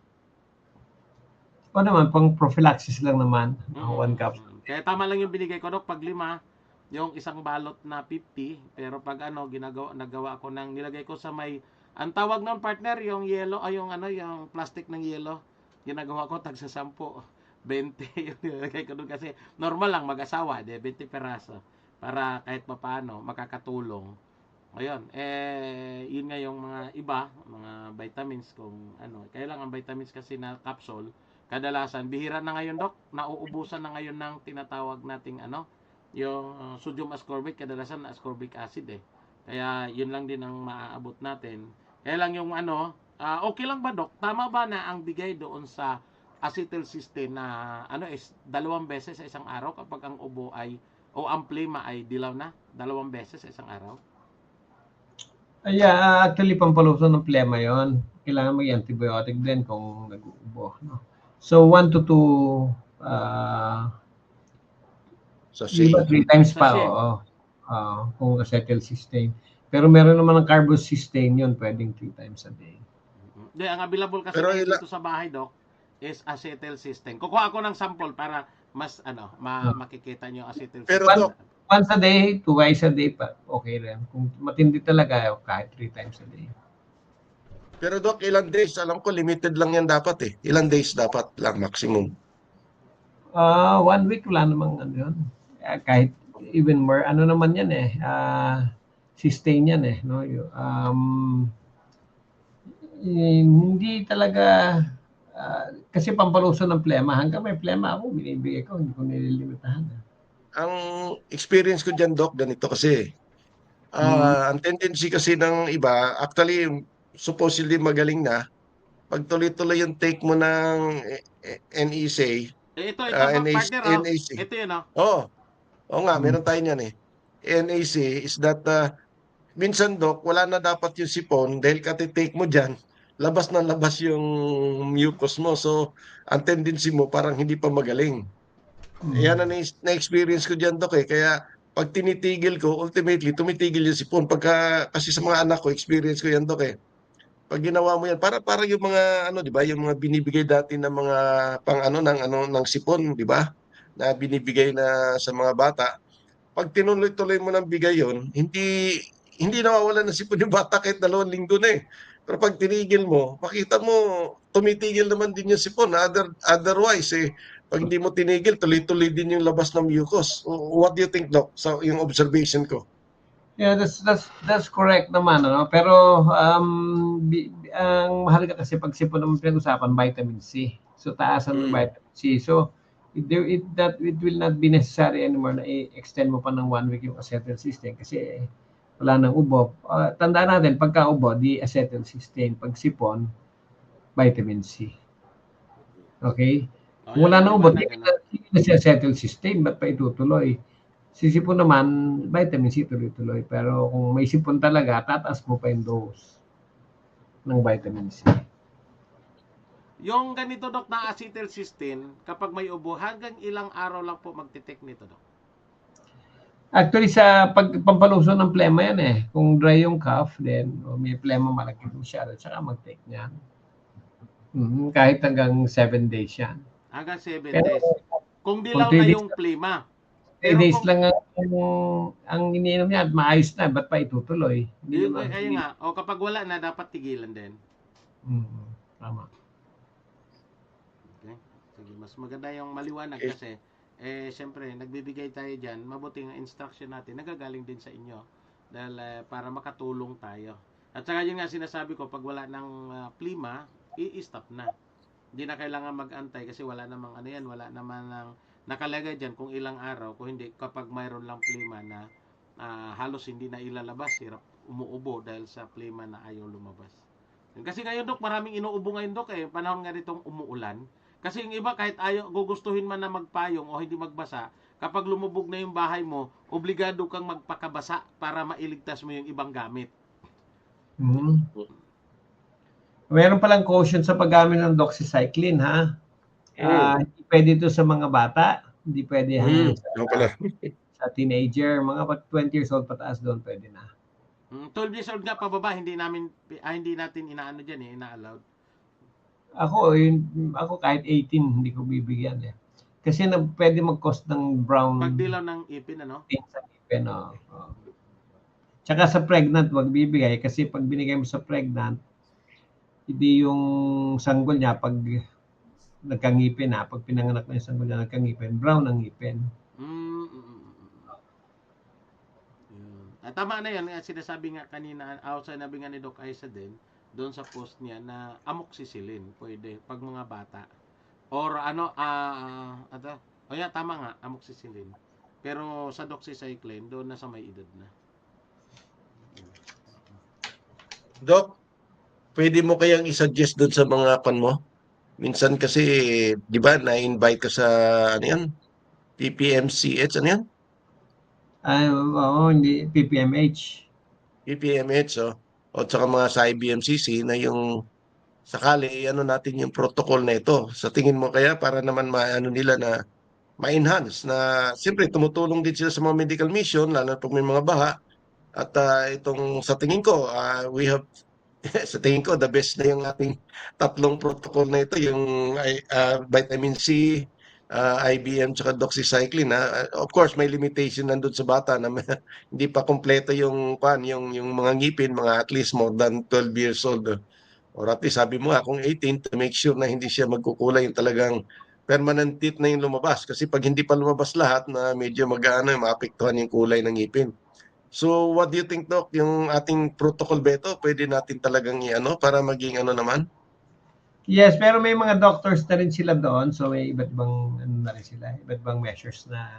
O naman, pang prophylaxis lang naman. 1 capsule. Kaya tama lang yung binigay ko, Dok, pag 5, yung isang balot na 50. Pero pag nagawa ko nilagay ko sa may, ang tawag noon, partner, yung yellow, yung plastic ng yellow. Ginagawa ko tagsa 10. 20 yung nilagay ko doon kasi normal lang mag-asawa, 20 peraso para kahit papaano makakatulong. Ngayon, yun nga yung mga iba, mga vitamins kung ano. Kaya lang ang vitamins kasi na capsule, kadalasan, bihira na ngayon, Dok, nauubusan na ngayon ng tinatawag nating ano, yung sodium ascorbate, kadalasan ascorbic acid eh. Kaya yun lang din ang maaabot natin. Kaya lang yung ano, okay lang ba, Dok? Tama ba na ang bigay doon sa acetylcysteine na ano is 2 beses sa isang araw kapag ang ubo ay o ang plema ay dilaw na 2 beses sa isang araw? Yeah, actually, pampaluso ng plema yon. Kailangan mag-antibiotic din kung nag-uubo. No? So, 1 to 2, Sa iba 3 times pa, oo. Kung acetylcysteine. Pero meron naman ng carbocysteine yun, pwedeng 3 times a day. Hindi, ang available kasi Pero dito sa bahay, Doc, is acetylcysteine. Kukuha ako ng sample para mas makikita niyo acetylcysteine. Pero, Doc, Once a day, twice a day pa, okay rin. Kung matindi talaga, kahit 3 times a day. pero Doc, ilang days? Alam ko, limited lang yan dapat eh. Ilang days dapat lang maximum? 1 week, wala namang ano yun. Kahit even more, ano naman yan eh, sustain yan eh. No? Hindi talaga, kasi pampaluso ng plema. Hanggang may plema ako, binibigay ko, hindi ko nililimitahan. Ang experience ko dyan, Doc, ganito kasi. Ang tendency kasi ng iba, actually, supposedly magaling na, pag tuloy-tuloy yung take mo ng NEC, ito partner, NAC. Ito yun, Oo nga, meron tayo niyan eh. NAC is that minsan, Doc, wala na dapat yung sipon dahil katitake mo dyan, labas na labas yung mucus mo. So, ang tendency mo parang hindi pa magaling. Yan ang na-experience ko dyan, Doc eh. Kaya pag tinitigil ko, ultimately, tumitigil yung sipon. Kasi sa mga anak ko, experience ko yan, Doc eh. Pag ginawa mo yan, para yung mga ano, 'di ba, yung mga binibigay dati ng mga ng sipon, 'di ba? Na binibigay na sa mga bata. Pag tinuloy-tuloy mo ng bigay 'yon, hindi nawawalan ng sipon yung bata kahit 2 linggo na eh. Pero pag tinigil mo, makita mo tumitigil naman din yung sipon. Otherwise eh, pag hindi mo tinigil, tuloy-tuloy din yung labas ng mucus. What do you think, Doc? So, yung observation ko. Yeah, that's correct naman, ano. Pero ang mahalaga kasi pag sipon naman pinag-usapan, vitamin C. So taasan ng vitamin C. So it will not be necessary anymore na i-extend mo pa ng 1 week yung acetylcysteine kasi wala nang ubo. Tandaan natin, pagka ubo, di acetylcysteine. Pag sipon, vitamin C. Okay? Kung wala nang ubo, di na si acetylcysteine, ba't pa itutuloy? Sisipon naman, vitamin C tuloy-tuloy. Pero kung may sipon talaga, tataas mo pa yung dose ng vitamin C. Yung ganito, Dok, na acetylcysteine, kapag may ubo, hanggang ilang araw lang po magte-take nito, Dok? Actually, sa pampaluso ng plema yan eh. Kung dry yung cough, then may plema malaki mo siya, at saka mag-take niyan. Kahit hanggang 7 days yan. Hanggang 7 days. Kung dilaw na yung plema. 3 days lang ang iniinom niya at maayos na, ba't pa itutuloy? Ayun nga, o kapag wala na, dapat tigilan din. Tama. Okay. Sige, mas maganda yung maliwanag kasi, syempre, nagbibigay tayo dyan, mabuting instruction natin, nagagaling din sa inyo, dahil para makatulong tayo. At saka yun nga sinasabi ko, pag wala ng plema, i-stop na. Hindi na kailangan mag-antay kasi wala namang ano yan, wala naman ng nakalagay dyan kung ilang araw, kung hindi, kapag mayroon lang plema na halos hindi na ilalabas, hirap umuubo dahil sa plema na ayaw lumabas. Kasi ngayon, Dok, maraming inuubo ngayon, Dok, panahon nga ditong umuulan. Kasi yung iba, kahit ayaw, gugustuhin man na magpayong o hindi magbasa, kapag lumubog na yung bahay mo, obligado kang magpakabasa para mailigtas mo yung ibang gamit. Meron palang caution sa paggamit ng doxycycline, ha? Hindi pwede ito sa mga bata. Hindi pwede sa teenager. Mga 20 years old pataas doon, pwede na. 12 years old nga pababa, hindi natin inaano dyan, ina-allowed. Ako kahit 18, hindi ko bibigyan eh. Kasi pwede mag-cause ng brown... Pagdilaw ng ipin, ano? Sa ipin, Tsaka sa pregnant, wag bibigay. Kasi pag binigay mo sa pregnant, hindi yung sanggol niya, pag nagkangipin na. Pag pinanganak na yung sanggol na nagkangipin, brown ang ngipin. Yun. Tama na yan. Sinasabi nga kanina, sinabi nga ni Doc Isa din, doon sa post niya na amoxicillin. Pwede, pag mga bata. Or tama nga, amoxicillin. Pero sa doxycycline, doon na sa may edad na. Doc, pwede mo kayang i-suggest doon sa mga pan mo? Minsan kasi, di ba, na-invite ka sa, ano yan? PPMCH, ano yan? Hindi, PPMH. PPMH, o tsaka mga sa IBMCC na yung sakali, ano natin yung protocol na ito. Sa tingin mo kaya para naman maano nila na ma-enhance na siyempre tumutulong din sila sa mga medical mission lalo na pag may mga baha at itong sa tingin ko we have sa tingin ko the best na yung ating tatlong protocol na ito yung vitamin C, IBM tsaka doxycycline. Of course may limitation nandun sa bata na hindi pa kompleto yung mga ngipin mga at least more than 12 years old. Or at least sabi mo nga kung 18 to make sure na hindi siya magkukulay yung talagang permanent teeth na yung lumabas. Kasi pag hindi pa lumabas lahat na medyo maapektuhan yung kulay ng ngipin. So what do you think, Doc? Yung ating protocol beto, pwede natin talagang para maging ano naman? Yes, pero may mga doctors na rin sila doon. So may iba't ibang na rin sila. Iba't ibang measures na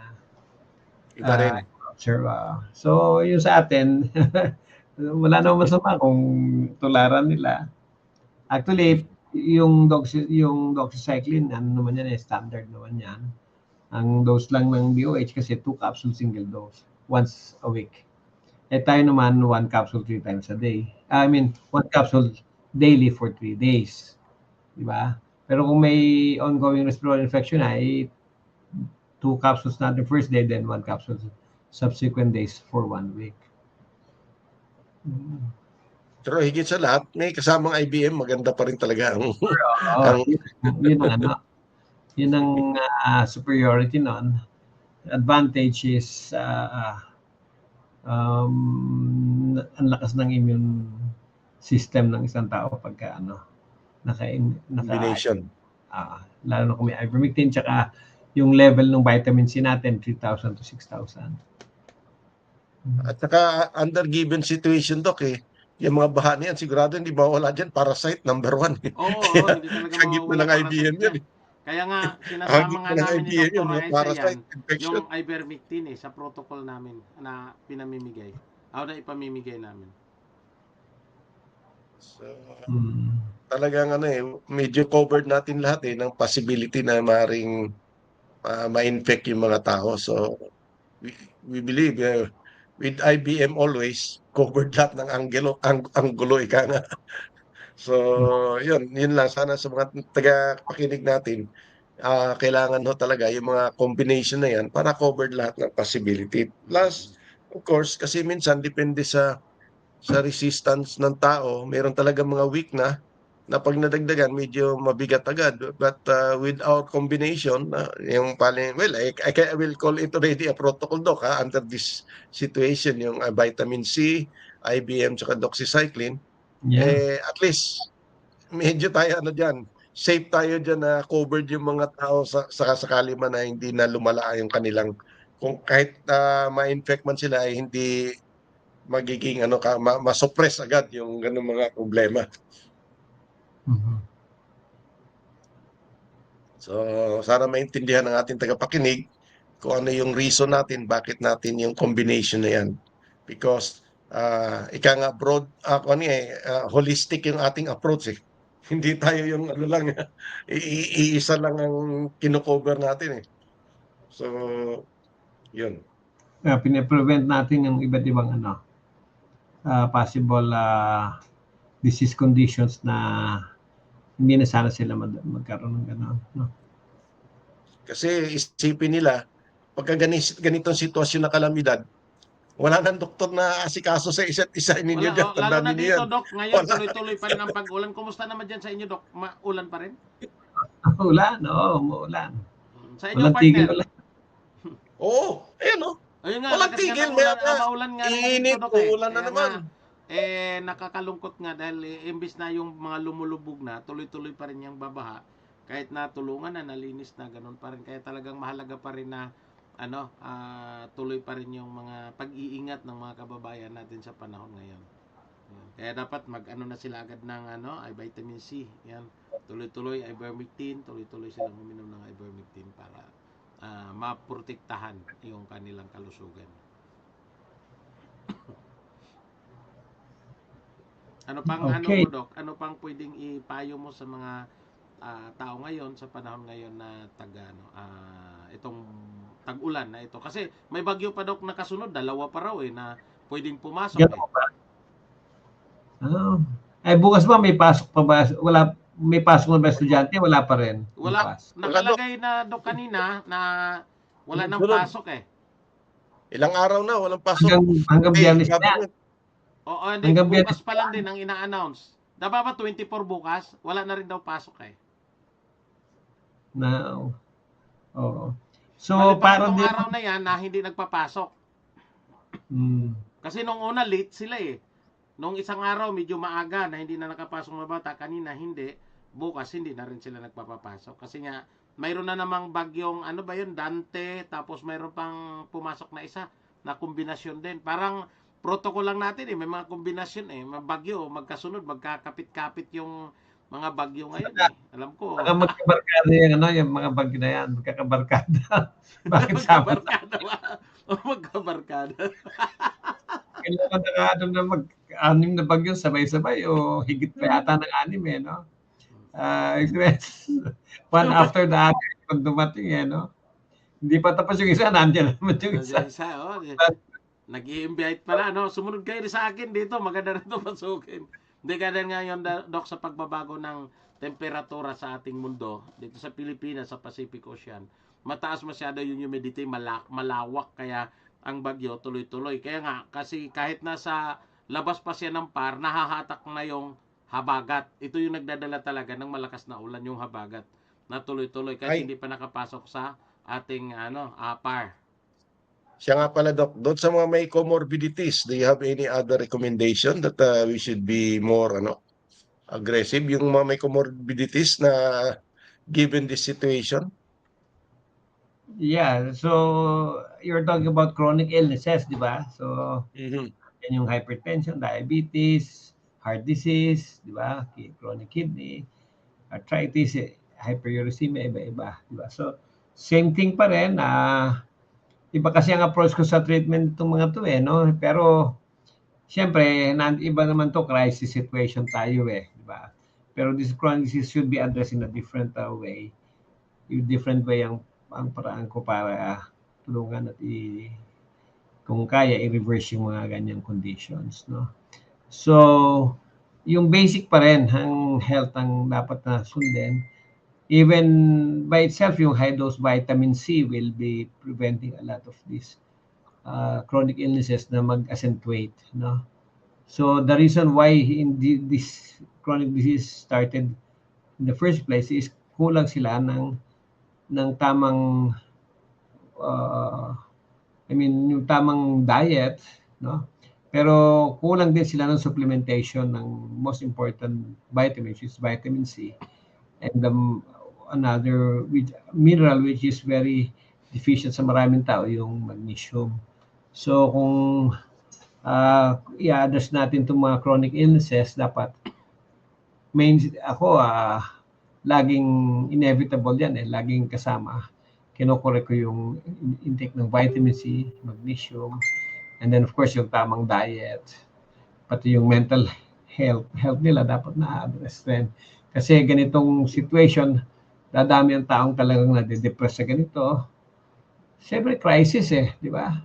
Iba rin. observe. So yung sa atin, wala namang masama kung tularan nila. Actually, yung doxycycline, ano naman yan, standard naman yan. Ang dose lang ng DOH kasi 2 capsules single dose, once a week. Tayo naman, 1 capsule 3 times a day. 1 capsule daily for 3 days. Diba? Pero kung may ongoing respiratory infection ay 2 capsules na the first day, then 1 capsule subsequent days for 1 week. Pero higit sa lahat, may kasamang IBM, maganda pa rin talaga yun ang superiority nun. Advantage is ang lakas ng immune system ng isang tao pagka combination. Lalo na kung may ivermectin tsaka yung level ng vitamin C natin 3,000 to 6,000. At saka under given situation, Doc, yung mga baha niyan, sigurado hindi mawala dyan. Parasite, number 1. Hindi talaga Kagit na ng IBM yan. Kaya nga, sinasama nga namin ni Dr. Raisa parasite infection. yung ivermectin sa protocol namin na pinamimigay. Na ipamimigay namin. So, talagang medyo covered natin lahat ng possibility na maring ma-infect yung mga tao. So, we believe with IBM always covered lahat ng anggulo ika nga. So, yun lang. Sana sa mga taga-pakinig natin, kailangan talaga yung mga combination na yan para covered lahat ng possibility. Plus, of course, kasi minsan depende sa resistance ng tao, meron talaga mga weak na pag nadagdagan, medyo mabigat agad. But with our combination, yung I will call it already a protocol, Doc, under this situation, yung vitamin C, IBM, tsaka doxycycline. At least, medyo tayo dyan, safe tayo dyan na covered yung mga tao sa sakali man na hindi na lumala yung kanilang, kung kahit ma-infect man sila, ay hindi magiging ma-suppress agad yung ganung mga problema. So, sana maintindihan ng ating tagapakinig kung ano yung reason natin, bakit natin yung combination na yan. Because, ika nga broad, holistic yung ating approach. Hindi tayo yung iisa lang ang kino-cover natin. So, yun. Pine-prevent natin yung iba't ibang possible disease conditions na hindi na sana sila magkaroon ng gano'n. Kasi isipin nila, pagka ganitong sitwasyon na kalamidad, wala nang doktor na asikaso sa isa't isa ninyo dyan. Lalo na dito, Doc. Ngayon, tuloy-tuloy pa rin ang pag-ulan. Kumusta naman dyan sa inyo, Doc? Ulan pa rin? Ulan, umuulan. Sa inyo, partner? Oo, ayun Ayun nga, walang tigil. maulan nga Init, uulan na naman. Nakakalungkot nga dahil imbis na yung mga lumulubog na, tuloy-tuloy pa rin yung babaha. kahit na tulungan na, nalinis na, ganun pa rin. Kaya talagang mahalaga pa rin na tuloy pa rin yung mga pag-iingat ng mga kababayan natin sa panahon ngayon. Yan. Kaya dapat mag-ano na sila agad ng ay vitamin C. Yan. Tuloy-tuloy ivermectin, tuloy-tuloy silang uminom ng ivermectin para maprotektahan yung kanilang kalusugan. Ano pang Okay. Doc? Ano pang pwedeng ipayo mo sa mga tao ngayon sa panahon ngayon na itong tag-ulan na ito? Kasi may bagyo pa, Doc, na kasunod, dalawa pa raw na pwedeng pumasok. Ganun ba? Ay, bukas ba may pasok pa ba? Wala, may pasok na ba estudyante? Wala pa rin. Wala, Bukas. nakalagay na, Doc, kanina na wala nang Sunod. pasok Ilang araw na, walang pasok. Hanggang Biyernes sabi na. ko, Oo, hindi, Hanggang bukas pa lang din ang ina-announce. Dapat ba 24 bukas? Wala na rin daw pasok Na, oo. So, Maliban parang itong araw na yan na hindi nagpapasok. Kasi nung una late sila Nung isang araw medyo maaga na hindi na nakapasok mga bata, kanina hindi, bukas hindi na rin sila nagpapapasok. Kasi nga, mayroon na namang bagyong, Dante, tapos mayroon pang pumasok na isa na kombinasyon din. Parang protocol lang natin may mga kombinasyon mga bagyo, magkasunod, magkakapit-kapit yung mga bagyo ngayon Alam ko. baka magkabarkada yung mga bagyo na yan, magkakabarkada. Bakit sama? Magkabarkada ba? Magkabarkada. Kailangan na mag-anim na bagyo sabay-sabay o higit pa yata ng anim no? One after the other kung dumating Hindi pa tapos yung isa, nandiyan naman yung isa. Nag-i-invite pala, Sumunod kayo sa akin dito, maganda rin ito pasukin. Hindi ka din ngayon, Doc, sa pagbabago ng temperatura sa ating mundo, dito sa Pilipinas, sa Pacific Ocean, mataas masyado yung humidity, malawak, kaya ang bagyo tuloy-tuloy. Kaya nga, kasi kahit nasa labas pa siya ng par, nahahatak na yung habagat. Ito yung nagdadala talaga ng malakas na ulan, yung habagat, na tuloy-tuloy, kasi hindi pa nakapasok sa ating par. Siya nga pala, Doc, doon sa mga may comorbidities, do you have any other recommendation that we should be more aggressive? Yung mga may comorbidities na given this situation? Yeah, so you're talking about chronic illnesses, di ba? So, yan yung hypertension, diabetes, heart disease, di ba? Chronic kidney, arthritis, hyperuricemia, iba-iba, di ba? So, same thing pa rin. Iba kasi ang approach ko sa treatment itong mga to no? Pero, siyempre, iba naman to, crisis situation tayo di ba? Pero this chronic disease should be addressed in a different way. Yung different way ang paraan ko para tulungan at kung kaya i-reverse yung mga ganyang conditions, no? So, yung basic pa rin ang health ang dapat na sundin. Even by itself, yung high dose vitamin C will be preventing a lot of these chronic illnesses na mag-accentuate, no? So, the reason why this chronic disease started in the first place is kulang sila ng tamang yung tamang diet, no? Pero kulang din sila ng supplementation ng most important vitamin, which is vitamin C, and another mineral which is very deficient sa maraming tao, yung magnesium. So kung i-address natin itong mga chronic illnesses, dapat laging inevitable yan laging kasama. Kinokorek ko yung intake ng vitamin C, magnesium, and then of course yung tamang diet. Pati yung mental health nila dapat na-address din. Kasi ganitong situation, dadami ang taong talagang nade-depress sa ganito. Siyempre crisis di ba?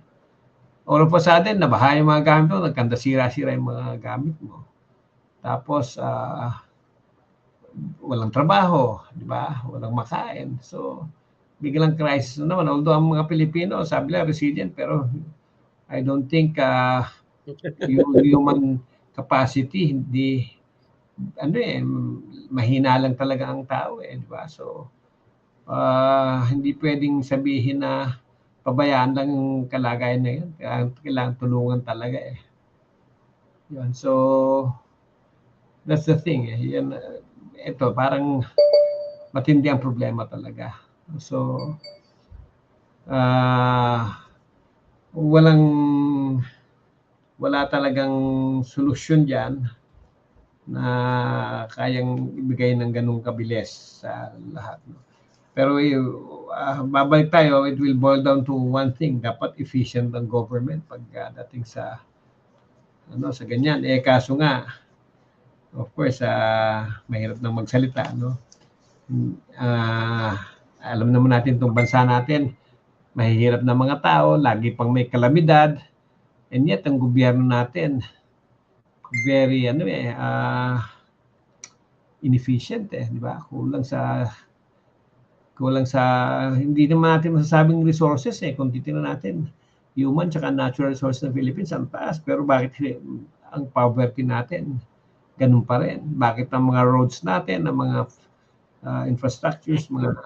All of a sudden, nabaha yung mga gamit mo, nagkandasira-sira yung mga gamit mo. Tapos, walang trabaho, di ba? Walang makain. So, biglang crisis na naman. Although ang mga Pilipino, sabi nila resilient, pero I don't think yung human capacity, hindi, mahina lang talaga ang tao, di ba? So, hindi pwedeng sabihin na pabayaan lang yung kalagayan na yun. Kailangan tulungan talaga Yun. So, that's the thing. Yan, ito, parang matindi ang problema talaga. So, wala talagang solusyon diyan na kayang ibigay ng ganung kabilis sa lahat. Pero babalik tayo, it will boil down to one thing, dapat efficient ang government pagdating sa sa ganyan. Kaso nga, of course, mahirap nang magsalita, no? Alam naman natin itong bansa natin, mahihirap na mga tao, lagi pang may kalamidad, and yet ang gobyerno natin very inefficient, di ba? Kulang sa hindi naman natin masasabing resources kung titingnan natin human tsaka natural resources ng Philippines ang taas, pero bakit ang poverty natin ganun pa rin? Bakit ang mga roads natin, ang mga infrastructures, mga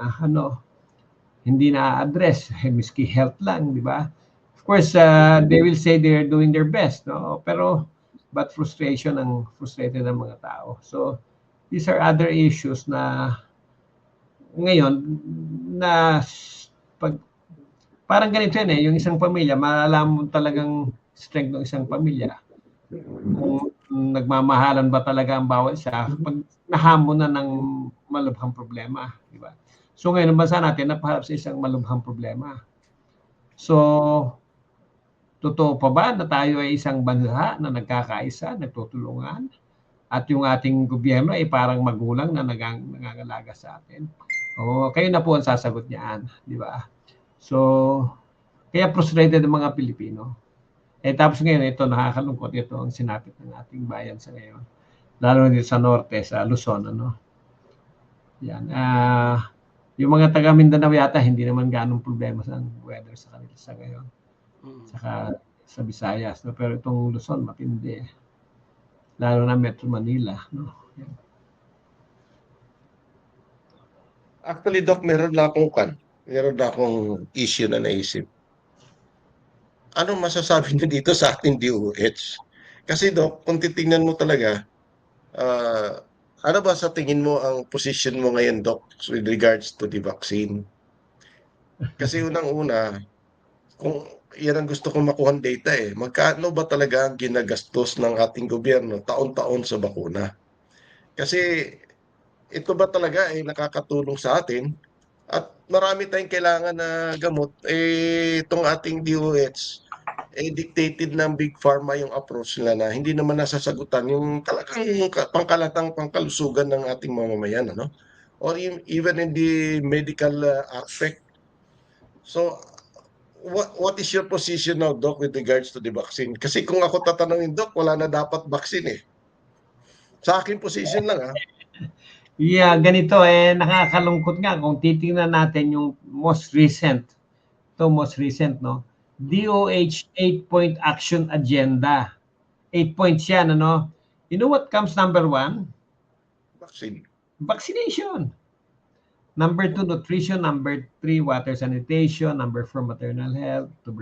hindi na-address, miski health lang, di ba? Of course, they will say they're doing their best, no? Pero but frustrated ang mga tao. So these are other issues na ngayon na parang ganito yan yung isang pamilya, malalaman mo talagang strength ng isang pamilya. Kung nagmamahalan ba talaga ang bawat isa, pag nahamon na ng malubhang problema, di ba? So ngayon, ang bansa natin napaharap sa isang malubhang problema. So, totoo pa ba na tayo ay isang bansa na nagkakaisa, nagtutulungan, at yung ating gobyerno ay parang magulang na nangangalaga sa atin? Kayo na po ang sasagot niyan, di ba? So, kaya frustrated ang mga Pilipino. Tapos ngayon, ito nakakalungkot, ito ang sinapit ng ating bayan sa ngayon. Lalo dito sa norte, sa Luzon, Yan. Yung mga taga Mindanao yata, hindi naman ganong problema sa weather sa kanila sa ngayon. Saka sa Visayas, no? Pero itong Luzon, matindi. Lalo na Metro Manila, no? Yan. Actually, Doc, meron na akong issue na naisip. Anong masasabi niyo dito sa ating DOH? Kasi, Doc, kung titingnan mo talaga, ano ba sa tingin mo ang position mo ngayon, Doc, with regards to the vaccine? Kasi unang-una, kung yan ang gusto kong makuha data magkano ba talaga ang ginagastos ng ating gobyerno taon-taon sa bakuna? Kasi ito ba talaga nakakatulong sa atin? At marami tayong kailangan na gamot. Itong ating DOH, dictated ng Big Pharma yung approach nila na hindi naman nasasagutan yung talagang pangkalatang pangkalusugan ng ating mamamayan, or even in the medical aspect. So, what is your position now, Doc, with regards to the vaccine? Kasi kung ako tatanungin, Doc, wala na dapat vaccine Sa akin position lang Yeah, ganito nakakalungkot nga kung titingnan natin yung most recent, no? DOH 8-point action agenda. 8 points yan, You know what comes number 1? Vaccine. Vaccination. Number 2, nutrition. Number 3, water sanitation. Number 4, maternal health. 5,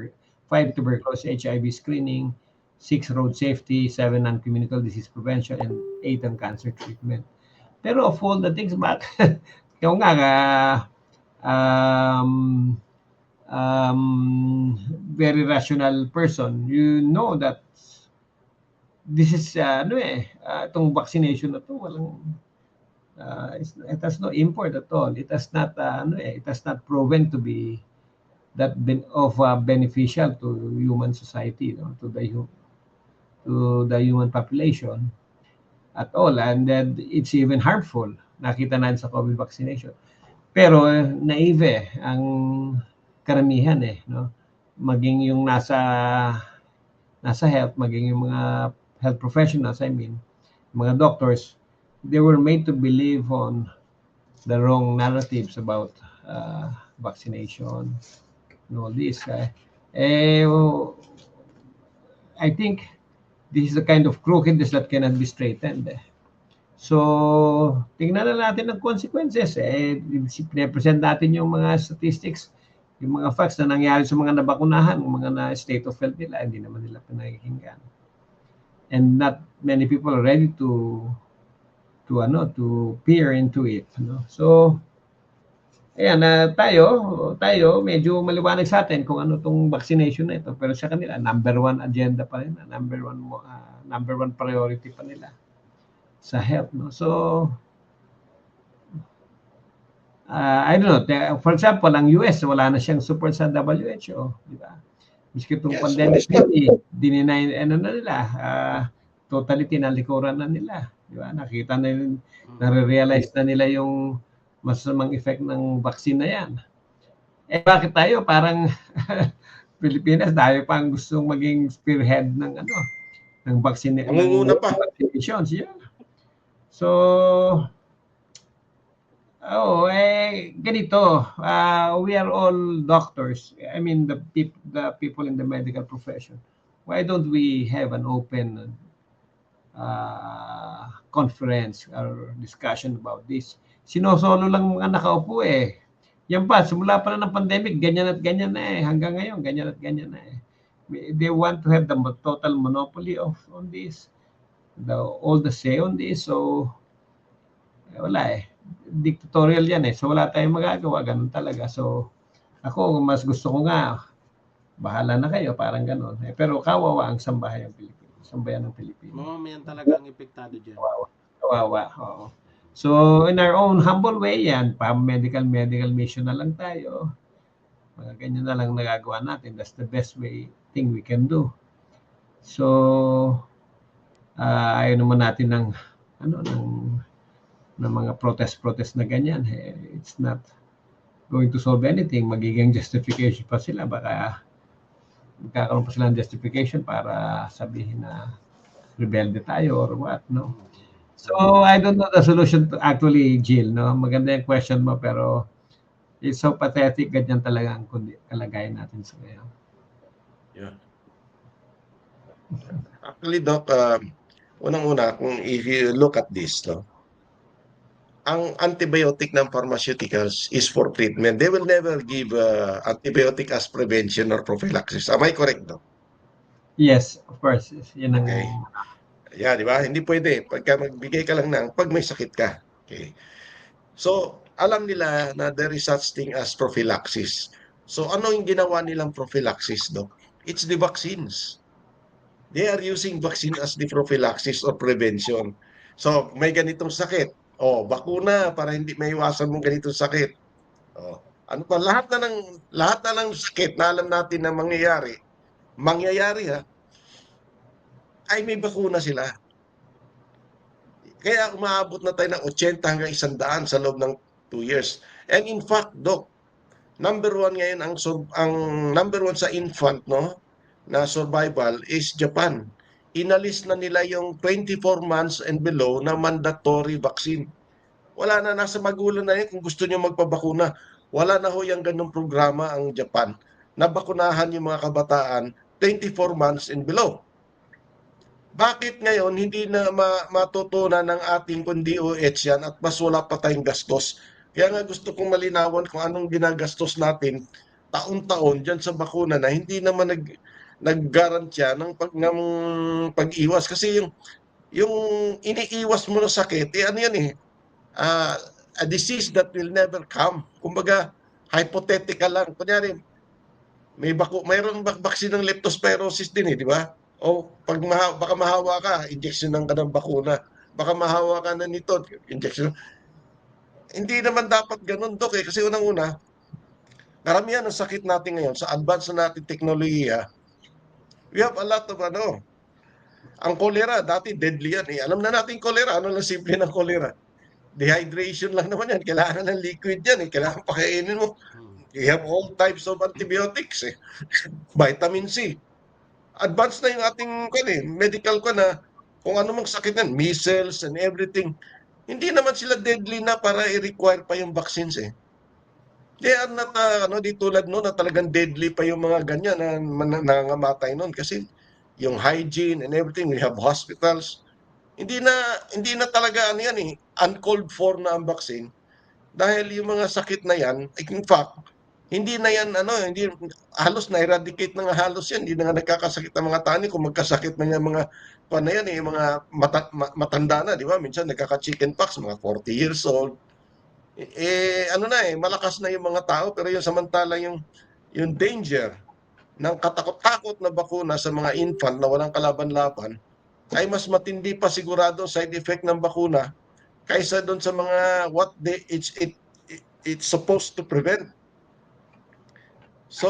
tuberculosis, HIV screening. 6, road safety. 7, non-communicable disease prevention. And 8, ang cancer treatment. Pero of all the things, ikaw nga, very rational person, you know that this is, itong vaccination na to, walang, it has no import at all. It has not, it has not proven to be that beneficial to human society, to the human population at all, and then it's even harmful. Nakita natin sa COVID vaccination. Pero naive ang karamihan maging yung nasa health, maging yung mga health professionals, mga doctors, they were made to believe on the wrong narratives about vaccination and all this. I think this is the kind of crookedness that cannot be straightened. So, tingnan na natin ang consequences. Pinapresent natin yung mga statistics, yung mga facts na nangyari sa mga nabakunahan, yung mga na state of health nila, hindi naman nila pinakikinggan. And not many people are ready to peer into it. So, Ayan, tayo medyo maliwanag sa atin kung ano tong vaccination na ito. Pero sa kanila, number one agenda pa rin, number one priority pa nila sa health. No? So, I don't know. For example, ang US, wala na siyang support sa WHO. Di ba? Miski itong Yes, pandemic, yes, dininay, ano na nila, totally tinalikuran na nila. Di ba? Nakita na yun, nare-realize na nila yung masamang effect ng vaccine na yan. Eh bakit tayo parang Pilipinas, tayo pang gustong maging spearhead ng vaccine, Nangunguna pa. vaccinations. Yeah. So, ganito, we are all doctors. I mean, the people in the medical profession. Why don't we have an open conference or discussion about this? Sinosolo lang mga nakaupo eh. Yan pa, simula pa na ng pandemic, ganyan at ganyan na eh. Hanggang ngayon, ganyan at ganyan na eh. They want to have the total monopoly on this. All the say on this. So, wala eh. Dictatorial yan eh. So, wala tayong magagawa. Ganun talaga. So, ako, mas gusto ko nga, bahala na kayo, parang ganun. Eh, pero kawawa ang sambahayan ng Pilipinas. Yan talaga ang epektado dyan. Kawawa, oo. So, in our own humble way yan, medical mission na lang tayo. Mga ganyan na lang nagagawa natin. That's the best thing we can do. So, ayaw naman natin ng mga protest na ganyan. It's not going to solve anything. Magiging justification pa sila. Baka magkakaroon pa sila ng justification para sabihin na rebelde tayo or what, no? So, I don't know the solution to actually, Jill, no? Maganda yung question mo, pero it's so pathetic. Ganyan talaga ang kalagayan natin sa ngayon. Yeah. Actually, Doc, unang-una, kung if you look at this, no, ang antibiotic ng pharmaceuticals is for treatment. They will never give antibiotic as prevention or prophylaxis. Am I correct, Doc? Yes, of course. Yan ang... Okay. Yeah, di ba? Hindi pwede. Pagka magbigay ka lang pag may sakit ka. Okay. So, alam nila na there is such thing as prophylaxis. So, ano yung ginawa nilang prophylaxis, Doc? It's the vaccines. They are using vaccine as the prophylaxis or prevention. So, may ganitong sakit. Bakuna para hindi maiwasan mong ganitong sakit. Ano pa? Lahat na ng sakit na alam natin na mangyayari ha, ay may bakuna sila. Kaya umaabot na tayo ng 80 hanggang 100 sa loob ng 2 years. And in fact, Doc, number one ngayon, ang number one sa infant, no, na survival is Japan. Inalis na nila yung 24 months and below na mandatory vaccine. Wala na, nasa magulang na yun kung gusto nyo magpabakuna. Wala na ho yung ganung programa ang Japan na bakunahan yung mga kabataan 24 months and below. Bakit ngayon hindi na matutunan ng ating DOH yan at mas wala pa tayong gastos? Kaya nga gusto kong malinawan kung anong ginagastos natin taon-taon dyan sa bakuna na hindi naman nag-garantya ng pag-iwas. Kasi yung iniiwas mo na sakit, ano yan eh, a disease that will never come. Kumbaga, hypothetical lang. Kunyari, mayroon vaccine ng leptospirosis din eh, di ba? Pag baka mahawa ka, injection ka ng bakuna. Baka mahawa ka na nito, injection. Hindi naman dapat ganun, Dok, eh. Kasi unang-una, karamihan ng sakit natin ngayon sa advance na natin teknolohiya, we have a lot of ang cholera, dati deadly yan eh. Alam na natin cholera, ano lang simple ng cholera? Dehydration lang naman yan. Kailangan ng liquid yan eh. Kailangan pakainin mo. You have all types of antibiotics eh. Vitamin C. Advanced na yung ating medical na kung ano mang sakit yan, measles and everything. Hindi naman sila deadly na para i-require pa yung vaccines eh. They are not, di tulad noon na talagang deadly pa yung mga ganyan na nangangamatay noon kasi yung hygiene and everything, we have hospitals. Hindi na talaga yan eh, uncalled for na ang vaccine. Dahil yung mga sakit na yan, in fact, hindi na yan, hindi, halos na-eradicate na nga halos yan. Hindi na nga nagkakasakit ang mga tani. Kung magkasakit na yung mga, yan mga matanda na, di ba? Minsan nagkaka-chicken pox, mga 40 years old. malakas na yung mga tao, pero yung samantala yung danger ng katakot-takot na bakuna sa mga infant na walang kalaban-laban ay mas matindi pa sigurado side effect ng bakuna kaysa doon sa mga it's supposed to prevent. So,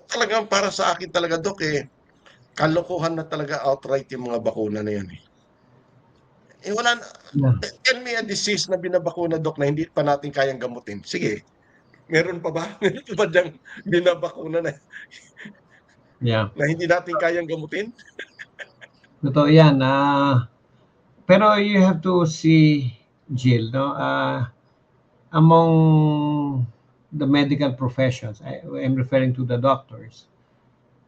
talagang para sa akin talaga, Dok, kalokohan na talaga outright yung mga bakuna na yan. Wala na. Yeah. Tell me a disease na binabakuna, Dok, na hindi pa natin kayang gamutin. Sige, meron pa ba? Meron pa ba diyang binabakuna na hindi natin kayang gamutin? Totoo yan. Pero you have to see, Jill, no? Among the medical professions, I'm referring to the doctors,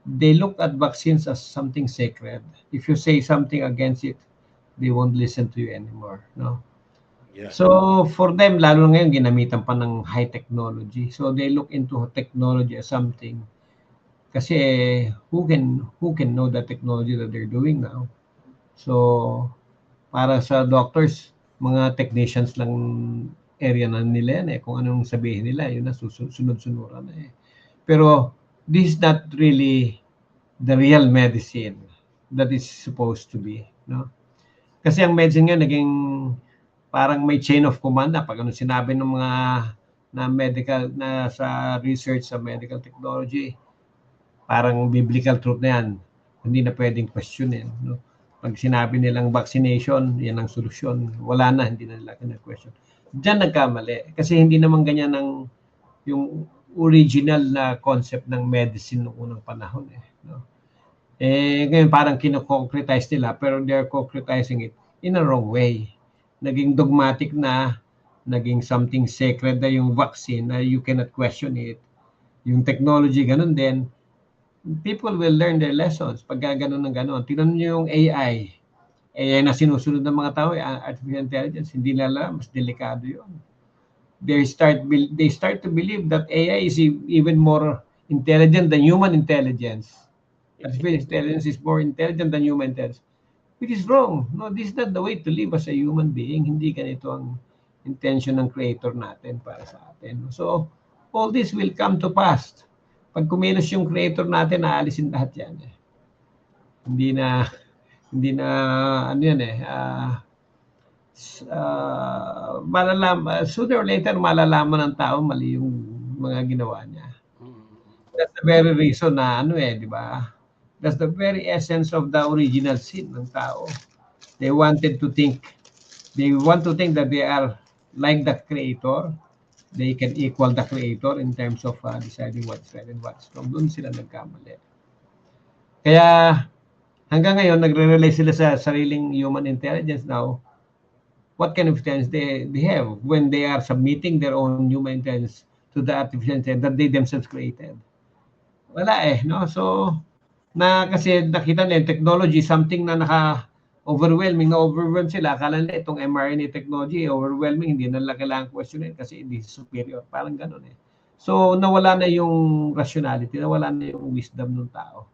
they look at vaccines as something sacred. If you say something against it, they won't listen to you anymore, no? Yeah. So for them, lalo ngayon, ginamitan pa ng high technology. So they look into technology as something. Kasi who can know the technology that they're doing now? So para sa doctors, mga technicians lang area na nila yan kung anong sabihin nila, yun na sunod-sunuran na Pero this is not really the real medicine that is supposed to be, no? Kasi ang medicine nga naging parang may chain of command na pag ano sinabi ng mga na medical na sa research sa medical technology, parang biblical truth na yan. Hindi na pwedeng questionin, no? Pag sinabi nilang vaccination, yan ang solusyon. Wala na, hindi na nila kina-question. Diyan nagkamali. Kasi hindi naman ganyan yung original na concept ng medicine noong unang panahon. No? Ngayon parang kino-concretize nila, pero they're concretizing it in a wrong way. Naging dogmatic na, naging something sacred na yung vaccine, na you cannot question it. Yung technology, ganun din. People will learn their lessons pag ganun ng ganun. Tingnan niyo yung AI na sinusunod ng mga tao, artificial intelligence, hindi nila mas delikado yun. They start to believe that AI is even more intelligent than human intelligence. Artificial intelligence is more intelligent than human intelligence. Which is wrong. No, this is not the way to live as a human being. Hindi ganito ang intention ng creator natin para sa atin. So, all this will come to pass. Pag kumilos yung creator natin, aalisin lahat yan. Hindi na ano yan sooner or later malalaman ng tao mali yung mga ginawa niya. That's the very reason na di ba? That's the very essence of the original sin ng tao. They want to think that they are like the creator. They can equal the creator in terms of deciding what's right and what's wrong. Doon sila nagkamali. Kaya hanggang ngayon, nagre-rely sila sa sariling human intelligence now. What kind of intelligence they have when they are submitting their own human intelligence to the artificial intelligence that they themselves created? Wala no? So, kasi nakita nila technology, something na overwhelming, na-overwhelm sila. Akala nila itong mRNA technology, overwhelming, hindi na nila kailangan questionin kasi hindi superior. Parang ganun So, nawala na yung rationality, nawala na yung wisdom ng tao.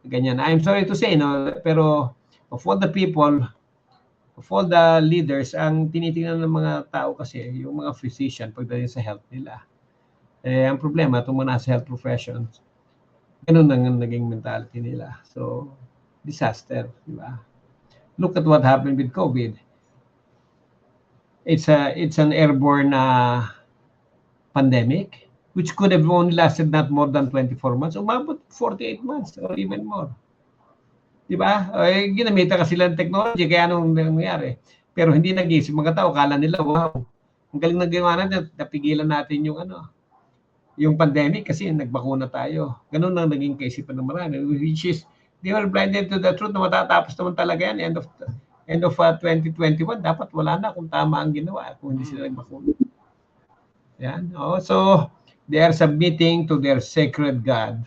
Ganyan. I'm sorry to say, no, pero of all the people, of all the leaders, ang tinitingnan ng mga tao kasi, yung mga physician, pagdating sa health nila. Ang problema, itong mga nasa health professions, ganun ang naging mentality nila. So, disaster, di ba? Look at what happened with COVID. It's an airborne pandemic, which could have only lasted not more than 24 months, umabot 48 months or even more. Di ba? Ginamita kasi sila ng technology, kaya anong nangyari? Pero hindi nag-iisip mga tao, kala nila, wow, ang galing na ginawa natin, napigilan natin yung pandemic kasi nagbakuna tayo. Ganun lang naging kaisipan ng marami, which is, they were blinded to the truth na matatapos naman talaga yan. End of 2021, dapat wala na kung tama ang ginawa, kung hindi sila nagbakuna. Yan. So, they are submitting to their sacred God,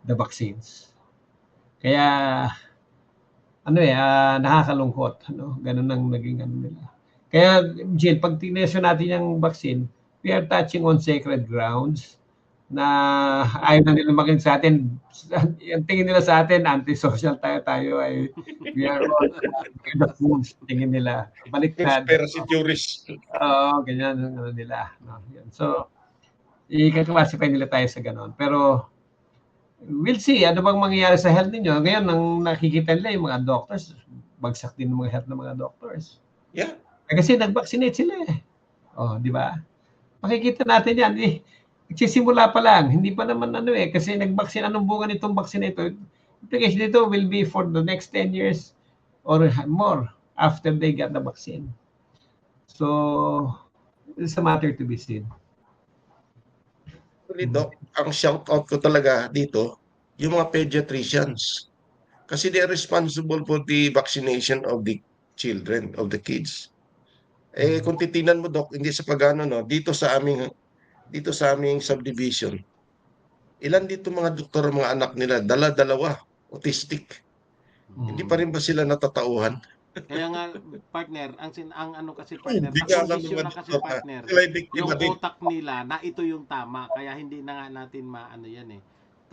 the vaccines. Kaya, nakakalungkot. Ganun ang naging nila. Kaya, Jill, pag tinesyo natin yung vaccine, we are touching on sacred grounds. na ayaw na nila makinig sa atin. Yung tingin nila sa atin, anti-social tayo ay we are all kind of fools, tingin nila. Baliktad. Conspiracy theorist. Oo, ganyan ang ano nila. No? Yun. So, i-classify nila tayo sa ganon. Pero, we'll see. Ano bang mangyayari sa health ninyo? Ngayon, nang nakikita nila yung mga doctors, bagsak din ng mga health ng mga doctors. Yeah. Kasi nag-vaccinate sila eh. Oh, di ba? Makikita natin yan. Nagsisimula pa lang. Hindi pa naman ano eh. Kasi nag-vaccine. Anong bunga nitong vaccine ito? Implication nito will be for the next 10 years or more after they get the vaccine. So, it's a matter to be seen. Actually, Doc, ang shout out ko talaga dito, yung mga pediatricians. Kasi they are responsible for the vaccination of the children, of the kids. Eh, kung titingnan mo, Doc, hindi sa pagano, no, dito sa aming subdivision, ilan dito mga doktor, mga anak nila, dala-dalawa, autistic. Hindi pa rin ba sila natatauhan? Kaya nga, partner, ang ano kasi partner, Hindi nga lang nakondisyon mga na kasi doktor, partner, sila ay biktima yung din. utak nila na ito yung tama, kaya hindi na nga natin maano yan eh.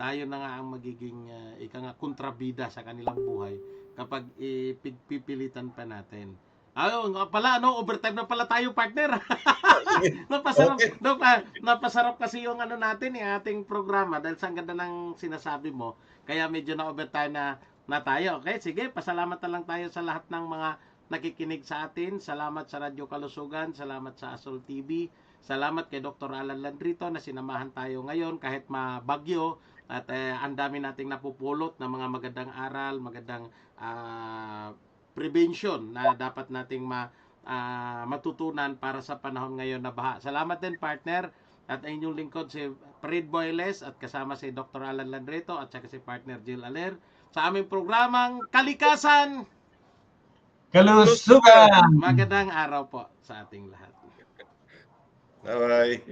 Tayo na nga ang magiging ika nga kontrabida sa kanilang buhay kapag ipipilitan pa natin. Ayun, nga pala ano, overtime na pala tayo, partner. Napasarap, Okay. Dok, napasarap kasi yung ano natin, ating programa dahil sa ganda ng sinasabi mo. Kaya medyo na overtime na tayo. Okay, sige, pasalamat na lang tayo sa lahat ng mga nakikinig sa atin. Salamat sa Radyo Kalusugan, salamat sa Asol TV. Salamat kay Dr. Alan Landrito na sinamahan tayo ngayon kahit mabagyo at ang dami nating napupulot na mga magandang aral, magandang prevention na dapat nating matutunan para sa panahon ngayon na baha. Salamat din, partner, at ang inyong lingkod si Fred Boyles at kasama si Dr. Alan Landrito at saka si partner Jill Aler sa aming programang Kalikasan. Kalusugan! Magandang araw po sa ating lahat. Bye-bye.